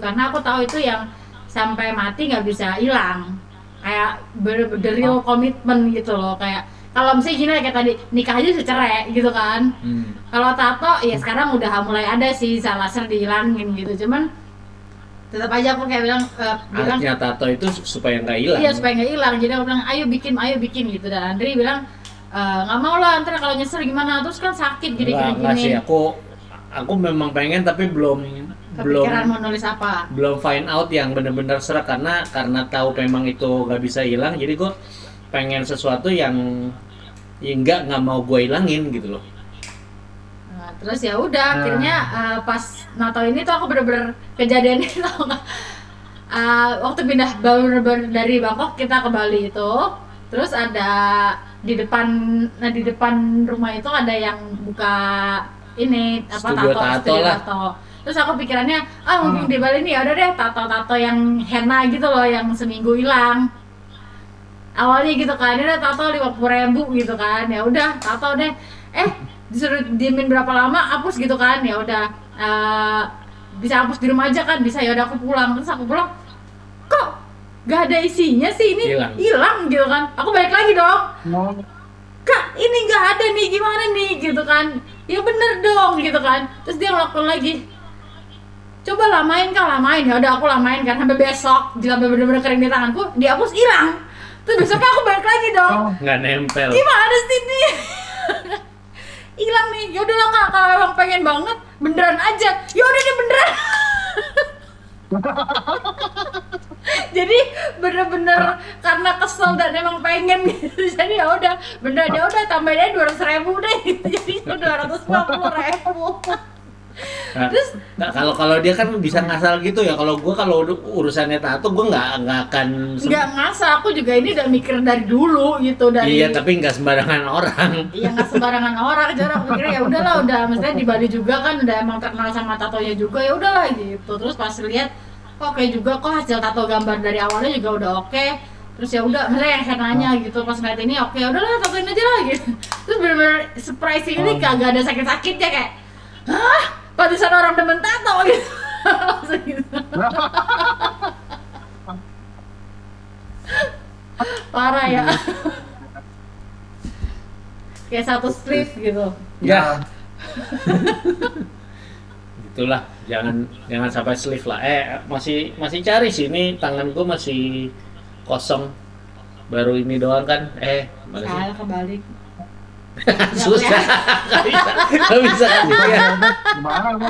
karena aku tahu itu yang sampai mati nggak bisa hilang. Kayak the real commitment gitu loh, kayak kalau misalnya gini kayak tadi nikah aja bisa cerai gitu kan. Kalau tato ya sekarang udah mulai ada sih laser dihilangin gitu, cuman tetap aja aku kayak bilang Artinya tato itu supaya nggak hilang. iya supaya nggak hilang. Jadi aku bilang ayo bikin gitu, dan Andri bilang nggak mau lah, ntar kalau nyesel gimana, terus kan sakit gini Nggak sih, aku memang pengen tapi belum kepikiran mau nulis apa. belum find out yang benar-benar serak karena tahu memang itu nggak bisa hilang, jadi gue pengen sesuatu yang nggak mau gue hilangin gitu loh. Nah, terus ya udah akhirnya pas Natal ini tuh aku bener-bener kejadian itu tau nggak? Waktu pindah baru dari Bangkok kita ke Bali itu, terus ada di depan rumah itu ada yang buka ini apa Studio tato lah. tato. Terus aku pikirannya mumpung di Bali nih, ya udah deh tato yang henna gitu loh yang seminggu hilang. Awalnya gitu kan, ini udah tato 50.000 gitu kan, ya udah tato deh. Disuruh diemin berapa lama hapus gitu kan, ya udah bisa hapus di rumah aja kan, bisa, ya udah aku pulang. Terus aku pulang, kok gak ada isinya sih, ini hilang gitu kan. Aku balik lagi dong, Kak ini gak ada nih, gimana nih gitu kan. Ya bener dong gitu kan. Terus dia ngelakuin lagi, coba lamain Kak, lamain. Ya udah aku lamain kan sampai besok, sampai bener-bener kering di tanganku, dihapus hilang. Terus besoknya aku balik lagi dong, Nggak nempel. gimana sih nih? Hilang nih. Ya udahlah Kak, kalau emang pengen banget beneran aja. Ya udah nih beneran. Jadi bener-bener karena kesel dan emang pengen gitu. Jadi ya udah beneran, ya udah tambahin aja 200.000 deh gitu. Jadi 250.000. Terus kalau dia kan bisa ngasal gitu ya. Kalau urusannya tato gue nggak akan nggak ngasal. Aku juga ini udah mikir dari dulu gitu, dari iya, tapi nggak sembarangan orang. Iya nggak sembarangan orang. Jadi aku pikir ya udahlah, udah maksudnya di Bali juga kan udah emang terkenal sama tatonya juga, ya udahlah gitu. Terus pas lihat oke juga kok, hasil tato gambar dari awalnya juga udah oke. Terus ya udah, misalnya yang henanya gitu, pas ngeliat ini oke, udahlah tatoin aja lah gitu. Terus bener-bener surprising ini kagak ada sakit-sakitnya, kayak hah? Pantesan orang demen tato gitu. Langsung gitu. Parah ya. Kayak satu sleeve gitu. Ya. Itulah, jangan sampai sleeve lah. Masih cari sih, ini tangan gue masih kosong. Baru ini doang kan. Mana sih? Salah kebalik. Susah. Nggak bisa kasih lihat. Gimana lu?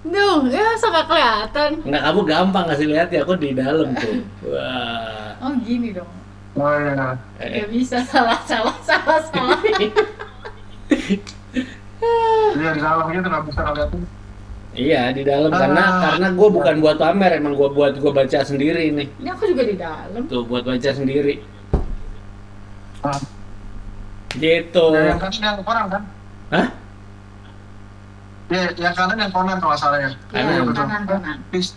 Duh, ya sangat kelihatan. Nggak, kamu gampang kasih lihat ya, aku di dalam tuh. Wah. Oh gini dong. Oh iya. Gak bisa, salah. Iya di dalam gitu nggak bisa ngeliatin. Iya, di dalam karena gue bukan buat pamer, emang gue buat gue baca sendiri nih. Ini aku juga di dalam. Tuh, buat baca sendiri. Ah. Gitu. Yang kanan yang koran kan? Hah? Ya, yang kanan yang koran kalau salah ya. Iya, betul. kanan. Please.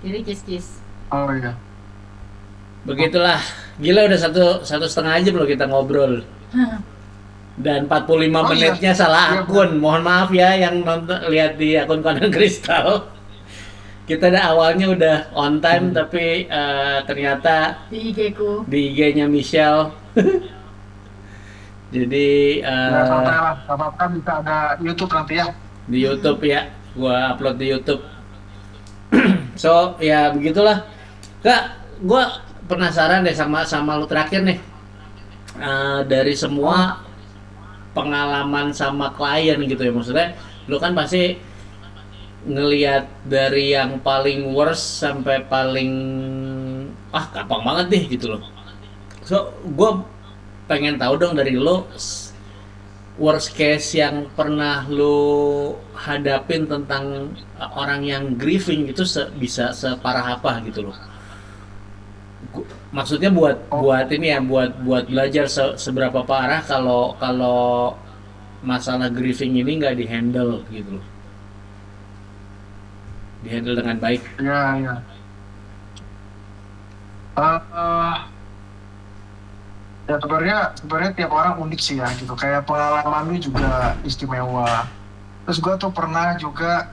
Kiri kis. Oh iya. Begitulah. Gila, udah satu setengah aja belum kita ngobrol. Dan 45 menitnya salah akun. Mohon maaf ya yang nonton, lihat di akun Conan Kristal. Kita awalnya udah on time tapi ternyata Di IG ku. di IG-nya Michelle. Jadi Ya santai lah, nggak apa-apa, bisa ada YouTube nanti ya. di YouTube ya, gua upload di YouTube. So ya begitulah, Kak. Gua penasaran deh sama lu terakhir nih. Dari Oh, semua pengalaman sama klien gitu ya, maksudnya lu kan pasti ngelihat dari yang paling worst sampai paling gampang banget deh gitu loh. So gue pengen tahu dong dari lo, worst case yang pernah lo hadapin tentang orang yang grieving itu bisa separah apa gitu loh. Maksudnya buat oh, buat ini ya, buat belajar seberapa parah kalau kalau masalah grieving ini nggak dihandle gitu loh, dihandle dengan baik. ya, ya. Eh, ya sebenarnya tiap orang unik sih ya gitu. Kayak pengalaman lu juga istimewa. Terus gue tuh pernah juga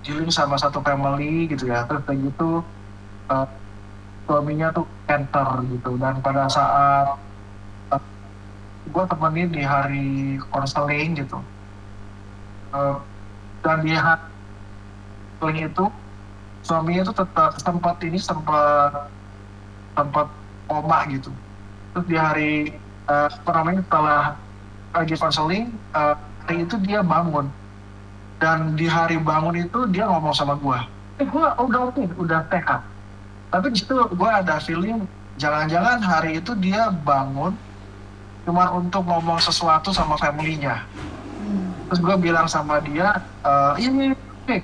dealing sama satu family gitu ya. Terus kayak gitu eh, suaminya tuh cancer gitu. Dan pada saat gue temenin di hari konseling gitu. eh, dan di hari konseling itu suaminya tuh tetap sempat sempat koma gitu. Terus di hari apa namanya setelah lagi konseling hari itu dia bangun, dan di hari bangun itu dia ngomong sama gua, gua udah oke, udah sehat. Tapi di situ gua ada feeling jangan-jangan hari itu dia bangun cuma untuk ngomong sesuatu sama family-nya. Terus gua bilang sama dia, ini oke,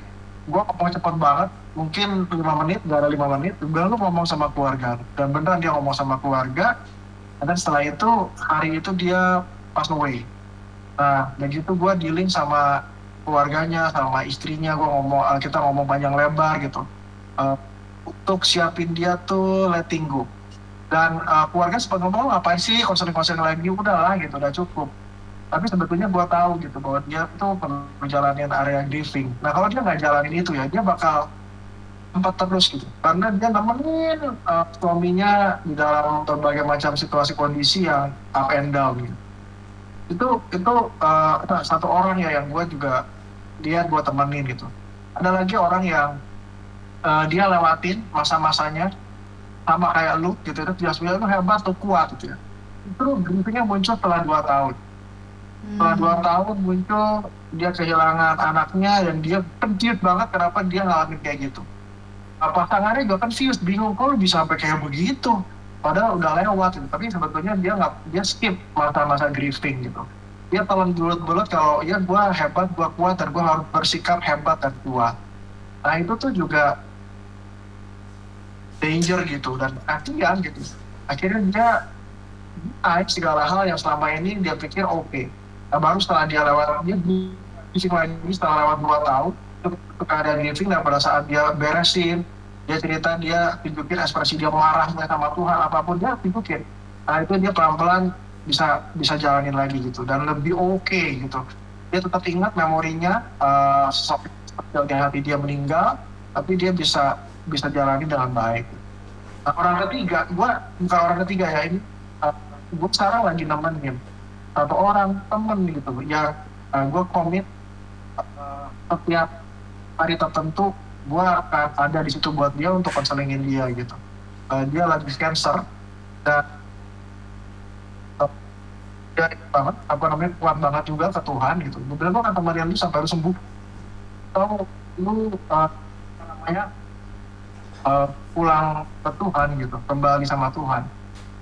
gua ngomong cepet banget, mungkin 5 menit, gak ada 5 menit, gue bilang lu ngomong sama keluarga. Dan beneran dia ngomong sama keluarga, dan setelah itu hari itu dia pass away. Nah, dan gitu gue dealing sama keluarganya, sama istrinya, kita ngomong panjang lebar gitu. Eh, untuk siapin dia tuh letting go. Dan keluarga sempat ngomong, ngapain sih konseling-konseling lagi, udahlah gitu, udah cukup. Tapi sebetulnya gue tahu gitu bahwa dia tuh perlu jalanin area grieving. Nah kalau dia nggak jalanin itu ya, dia bakal tempat terus gitu. Karena dia nemenin suaminya di dalam berbagai macam situasi kondisi yang up and down gitu. Itu satu orang ya yang gue juga dia gue temenin gitu. Ada lagi orang yang dia lewatin masa-masanya sama kayak lu gitu, itu dia sebenarnya lu hebat tuh, kuat gitu ya. Itu griefingnya muncul setelah 2 tahun. Setelah 2 tahun muncul dia kehilangan anaknya, dan dia kejut banget kenapa dia ngalamin kayak gitu. Pasangannya juga confused, bingung kok lu bisa sampai kayak begitu. Padahal udah lewat gitu. Tapi sebetulnya dia skip masa-masa grieving gitu. Dia telan bulat-bulat kalau ya gue hebat, gue kuat, dan gue harus bersikap hebat dan kuat. Nah itu tuh juga danger gitu, dan kasihan gitu. Akhirnya dia naik segala hal yang selama ini dia pikir oke. Nah, baru setelah dia lewat, dia bising lagi setelah lewat 2 tahun, itu keadaan grieving, dan pada saat dia beresin, dia cerita, dia tunjukin ekspresi dia marahnya sama Tuhan, apapun dia tunjukin. Nah itu dia pelan-pelan bisa bisa jalanin lagi gitu, dan lebih oke gitu. Dia tetap ingat memorinya, sosok di hati dia meninggal, tapi dia bisa bisa jalani dengan baik. Nah, orang ketiga, bukan orang ketiga ya ini, gue sekarang lagi nemenin satu orang temen gitu yang gue komit setiap hari tertentu gue akan ada di situ buat dia untuk konselingin dia gitu. Dia lagi cancer, dan dia banget apa namanya kuat banget juga ke Tuhan gitu. Gue bilang gue akan temenin lu sampai lu sembuh. Atau lu apa namanya pulang ke Tuhan gitu, kembali sama Tuhan.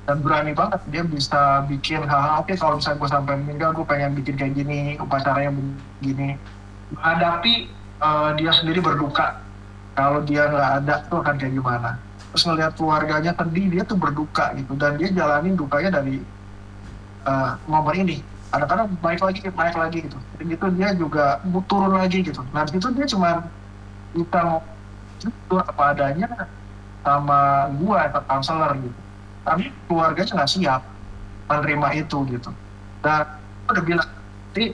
Dan berani banget dia bisa bikin hal-hal, oke kalau misalnya gue sampai meninggal gue pengen bikin kayak gini, upacaranya begini, menghadapi dia sendiri berduka kalau dia nggak ada tuh akan kayak gimana. Terus ngelihat keluarganya sedih, dia tuh berduka gitu, dan dia jalanin dukanya dari momen ini. Kadang-kadang naik lagi gitu, dan gitu dia juga turun lagi gitu. Nah itu dia cuma bisa ngomong itu apa adanya sama gua atau counselor gitu, tapi keluarganya nggak siap menerima itu gitu. Dan aku udah bilang nanti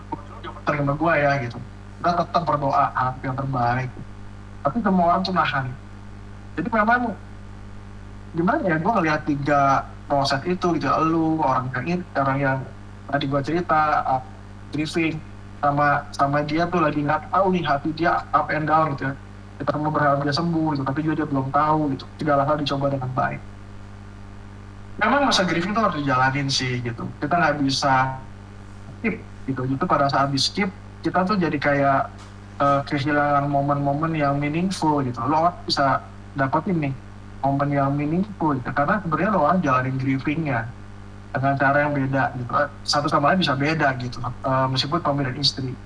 keluarga juga terima gua ya gitu, kita tetap berdoa yang terbaik, tapi semua orang tuh nahan. Jadi memang gimana ya, gua ngelihat 3 proses itu gitu, lu orang yang tadi gua cerita briefing, sama sama dia tuh lagi nggak tahu nih hati dia up and down gitu ya. kita mau berharap dia sembuh gitu, tapi juga dia belum tahu gitu, segala hal dicoba dengan baik. Memang masa grieving itu harus dijalanin sih gitu, kita nggak bisa skip gitu. Itu pada saat di skip kita tuh jadi kayak kehilangan momen-momen yang meaningful gitu. Lo bisa dapetin nih momen yang meaningful gitu, karena sebenarnya lo jalanin grievingnya dengan cara yang beda gitu. Satu sama lain bisa beda gitu. Meskipun suami dan istri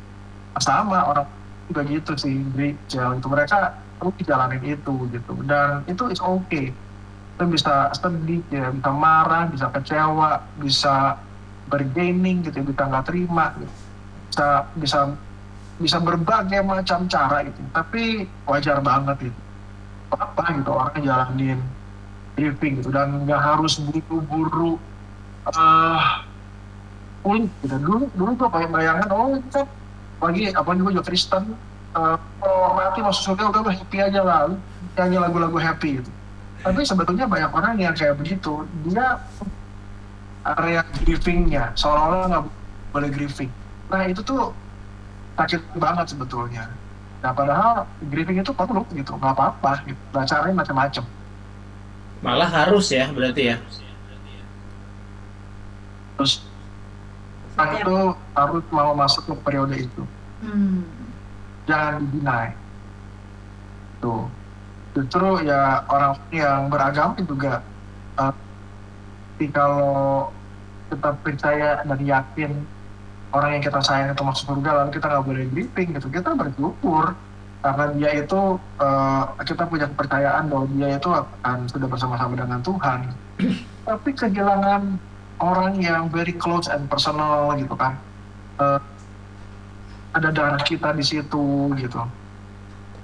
sama orang juga gitu sih, Rachel itu mereka terus dijalanin itu gitu, dan itu is okay. Kita bisa sedih ya, bisa marah, bisa kecewa, bisa bergaining gitu, bisa nggak terima gitu. bisa bisa bisa berbagai macam cara gitu, tapi wajar banget itu apa gitu orang jalanin grieving gitu, dan nggak harus buru-buru eh ulik gitu. Dulu dulu tuh kayak bayangan, oh itu kan lagi apa juga Kristen, kalau mati masuk surga udah happy aja lah, nyanyi lagu-lagu happy gitu. Tapi sebetulnya banyak orang yang kayak begitu, dia area grievingnya seolah-olah nggak boleh grieving. Nah itu tuh sakit banget sebetulnya. Nah padahal grieving itu perlu gitu, nggak apa-apa gitu. Nah caranya macam-macam. Malah harus ya berarti ya. Terus orang Setiap itu harus mau masuk ke periode itu, hmm. jangan deny. Tuh justru ya orang yang beragama juga, uh, kalau kita percaya dan yakin orang yang kita sayang itu masuk surga, lalu kita nggak boleh grieving gitu, kita bersyukur karena dia itu, kita punya kepercayaan bahwa dia itu akan sudah bersama-sama dengan Tuhan. Tapi kehilangan orang yang very close and personal gitu kan, uh, ada darah kita di situ gitu,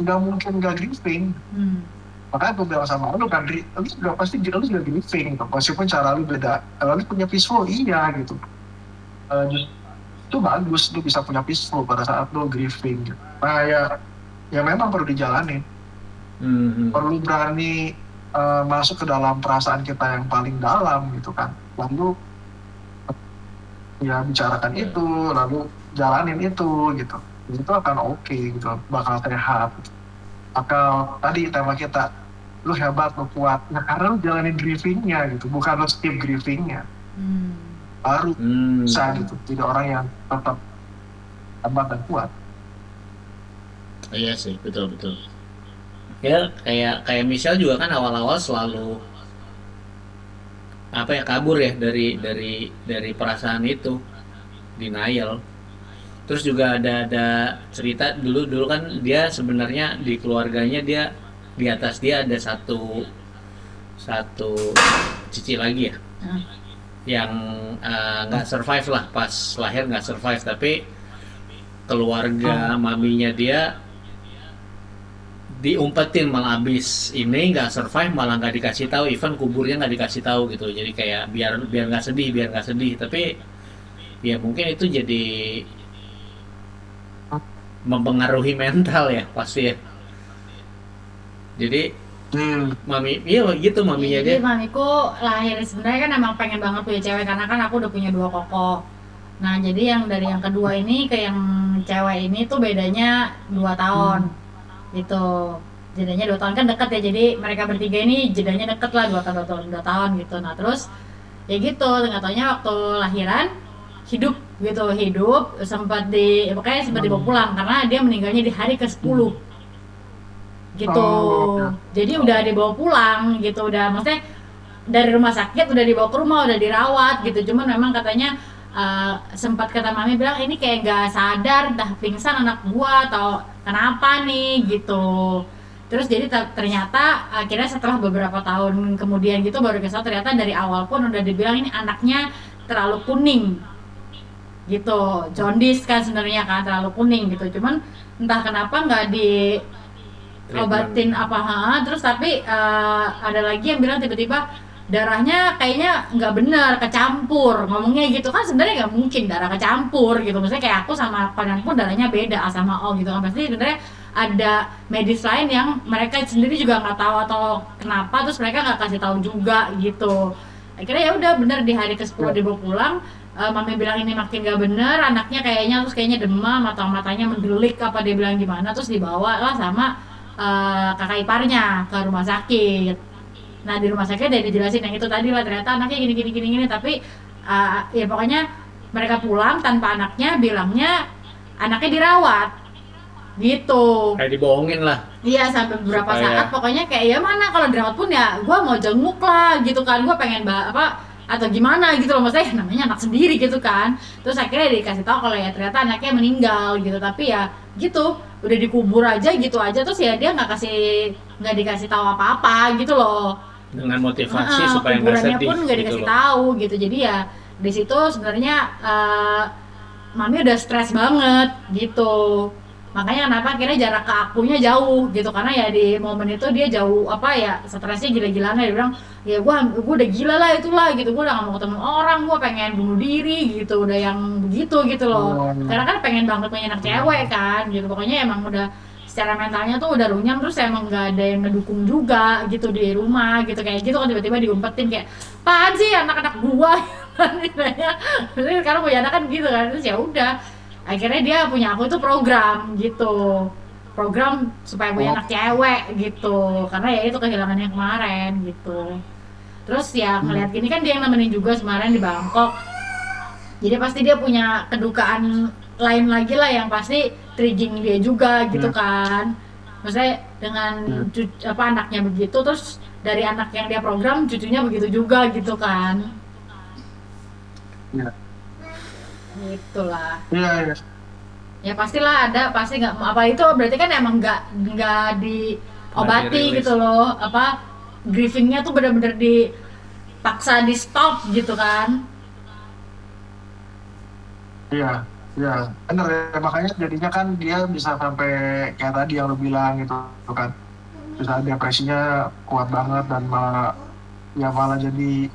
nggak mungkin nggak grieving. Hmm. Makanya gue bilang sama lu kan, lu juga pasti lu juga grieving gitu, meskipun cara lu beda. Lu punya peaceful iya gitu. Itu bagus, lu bisa punya peaceful pada saat lu grieving gitu. Nah ya memang perlu dijalani, perlu berani masuk ke dalam perasaan kita yang paling dalam gitu kan, lalu ya bicarakan itu, lalu jalanin itu gitu. Itu akan oke gitu, bakal sehat gitu. Bakal tadi tema kita, lu hebat, lu kuat, nah karena lu jalanin grievingnya gitu, bukan lu skip grievingnya. Hmm. Baru bisa gitu, jadi orang yang tetap hebat dan kuat. Iya sih, betul betul. Ya kayak Michelle juga kan awal-awal selalu apa ya, kabur ya dari perasaan itu, denial. Terus juga ada cerita dulu dulu kan dia sebenarnya di keluarganya dia di atas dia ada satu satu cici lagi ya Ah. yang nggak survive lah, pas lahir nggak survive, tapi keluarga maminya dia diumpetin malah, abis ini nggak survive malah nggak dikasih tahu, even kuburnya nggak dikasih tahu gitu, jadi kayak biar biar nggak sedih, tapi ya mungkin itu jadi mempengaruhi mental ya pasti ya. Jadi mami iya gitu maminya Jadi dia. mamiku lahir sebenarnya kan emang pengen banget punya cewek, karena kan aku udah punya 2 koko. Nah jadi yang dari yang kedua ini ke yang cewek ini tuh bedanya 2 tahun gitu. Jedanya 2 tahun kan deket ya, jadi mereka bertiga ini jedanya deket lah, 2 tahun gitu. Nah terus ya gitu, nggak taunya waktu lahiran hidup gitu, sempat pokoknya sempat dibawa pulang karena dia meninggalnya di hari ke-10 gitu. Oh. Jadi udah dibawa pulang gitu, udah maksudnya dari rumah sakit udah dibawa ke rumah, udah dirawat gitu. Cuman memang katanya sempat kata mami bilang ini kayak nggak sadar, dah pingsan anak gua atau kenapa nih gitu. Terus jadi ternyata akhirnya setelah beberapa tahun kemudian gitu baru kesal, ternyata dari awal pun udah dibilang ini anaknya terlalu kuning gitu, jaundice kan sebenarnya kan, terlalu kuning gitu. Cuman entah kenapa nggak diobatin apa, terus tapi ada lagi yang bilang tiba-tiba darahnya kayaknya nggak bener, kecampur, ngomongnya gitu kan. Sebenarnya nggak mungkin darah kecampur gitu, maksudnya kayak aku sama Panan pun darahnya beda A sama O gitu kan, pasti sebenarnya ada medis lain yang mereka sendiri juga nggak tahu atau kenapa, terus mereka nggak kasih tahu juga gitu. Akhirnya ya udah bener di hari ke-10 dibawa pulang. Mami bilang ini makin gak bener anaknya kayaknya, terus kayaknya demam atau matanya mendelik apa dia bilang gimana, terus dibawa lah sama kakak iparnya ke rumah sakit. Nah di rumah sakit udah dijelasin yang itu tadi lah, ternyata anaknya gini, tapi ya pokoknya mereka pulang tanpa anaknya, bilangnya anaknya dirawat gitu. Kayak dibohongin lah. Iya sampai beberapa Supaya- saat pokoknya kayak ya mana kalau dirawat pun ya gue mau jenguk lah gitu kan, gue pengen atau gimana gitu loh, maksudnya namanya anak sendiri gitu kan. Terus akhirnya dikasih tahu kalau ya ternyata anaknya meninggal gitu, tapi ya gitu udah dikubur aja gitu aja, terus ya dia nggak dikasih tahu apa-apa gitu loh. Dengan motivasi Heeh, supaya nggak kuburannya sedih pun nggak gitu dikasih loh. tahu gitu, jadi ya di situ sebenarnya mami udah stres banget gitu, makanya kenapa akhirnya jarak ke akunya jauh gitu, karena ya di momen itu dia jauh stresnya gila-gilaan, dia bilang ya gua udah gila lah itulah gitu, gua udah gak mau ketemu orang, gua pengen bunuh diri gitu, udah yang begitu gitu loh, karena kan pengen banget punya anak cewek kan gitu, pokoknya emang udah secara mentalnya tuh udah runyam, terus emang nggak ada yang ngedukung juga gitu di rumah gitu, kayak gitu kan tiba-tiba diumpetin kayak apaan sih anak-anak gua nanya, terus sekarang punya anak kan gitu kan, terus ya udah akhirnya dia punya aku itu program gitu, program supaya punya anak cewek gitu, karena ya itu kehilangannya kemarin gitu. Terus ya ngelihat gini kan dia yang nemenin juga kemarin di Bangkok, jadi pasti dia punya kedukaan lain lagi lah yang pasti triggering dia juga gitu kan, maksudnya dengan anaknya begitu, terus dari anak yang dia program cucunya begitu juga gitu kan. Iya. Gitulah. Iya. Ya pastilah ada, pasti nggak apa itu berarti kan emang nggak diobati dirilis. gitu loh, grievingnya tuh bener-bener dipaksa di stop gitu kan. Iya, iya, benar ya. Makanya jadinya kan dia bisa sampai kayak tadi yang lo bilang gitu kan. Bisa depresinya kuat banget dan malah jadi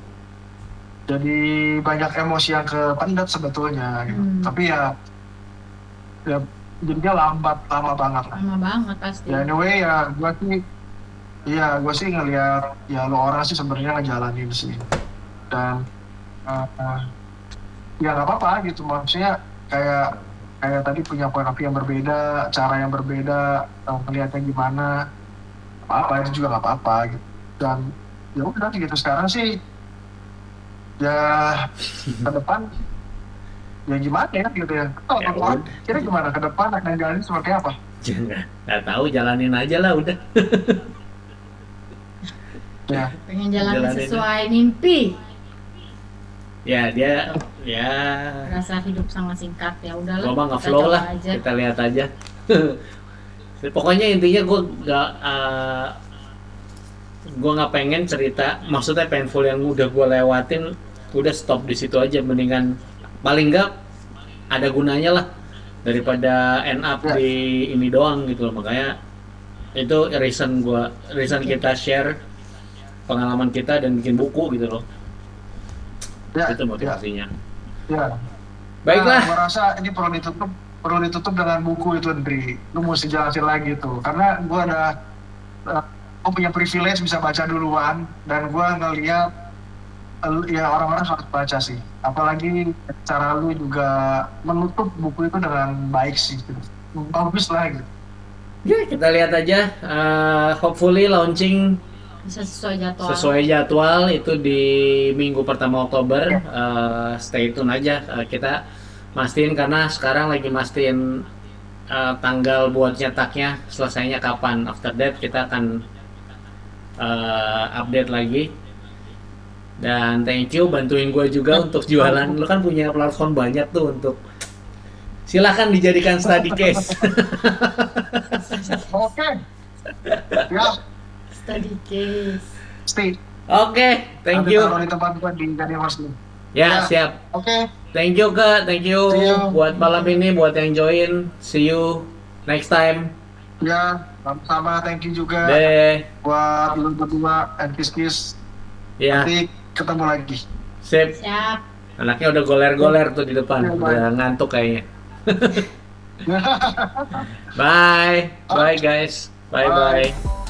banyak emosi yang kependam sebetulnya gitu. Tapi ya jadinya lama banget lah. Lama banget pasti. Ya anyway ya gue sih ngelihat ya lo orang sih sebenarnya ngejalanin sih, dan ya nggak apa-apa gitu, maksudnya kayak tadi punya point of view yang berbeda, cara yang berbeda, melihatnya gimana, apa itu juga nggak apa-apa gitu. Dan ya udah gitu, sekarang sih ya ke depan ya gimana ya gitu ya. Ya udah. Kira gimana ke depan akan jalan seperti apa? Jangan, nggak tahu, jalanin aja lah udah. Ya Pengen jalanin Jalanin. sesuai mimpi. Ya dia ya Rasa hidup sangat singkat, ya udahlah. gua mah kita nge-flow coba lah, aja. kita lihat aja. Pokoknya intinya gue nggak pengen cerita, maksudnya painful yang udah gue lewatin udah stop di situ aja, mendingan paling nggak ada gunanya lah daripada end up Ya. di ini doang gitu loh. Makanya itu reason kita share pengalaman kita dan bikin buku gitu loh. ya Itu motivasinya. ya. Baiklah. Nah, gua rasa ini perlu ditutup dengan buku itu, Andri. Lu mesti jelasin lagi tuh, karena gua punya privilege bisa baca duluan, dan gua ngeliat ya orang-orang harus baca sih. Apalagi cara lu juga menutup buku itu dengan baik sih. Gitu. Bagus lah gitu. Ya, kita lihat aja. Hopefully launching Bisa sesuai jadwal itu di minggu pertama Oktober. Stay tune aja. Kita mastiin, karena sekarang lagi mastiin tanggal buat nyetaknya selesainya kapan. After that kita akan update lagi. Dan thank you bantuin gue juga untuk jualan. Lo kan punya platform banyak tuh, untuk silakan dijadikan study case. Oke. Ya, study case. stay. Oke, thank Nanti you. taruh di tempat gua di Muslim. Ya, Ya. siap. Oke. Thank you Kak, thank you See you. buat malam ini, buat yang join. See you next time. Ya, sama-sama. Thank you juga Deh. buat lu berdua and kiss. Ya, Nanti ketemu lagi. sip. Siap. Anaknya udah goler-goler tuh di depan, Ya, bye. udah ngantuk kayaknya. Bye. Bye guys. Bye bye.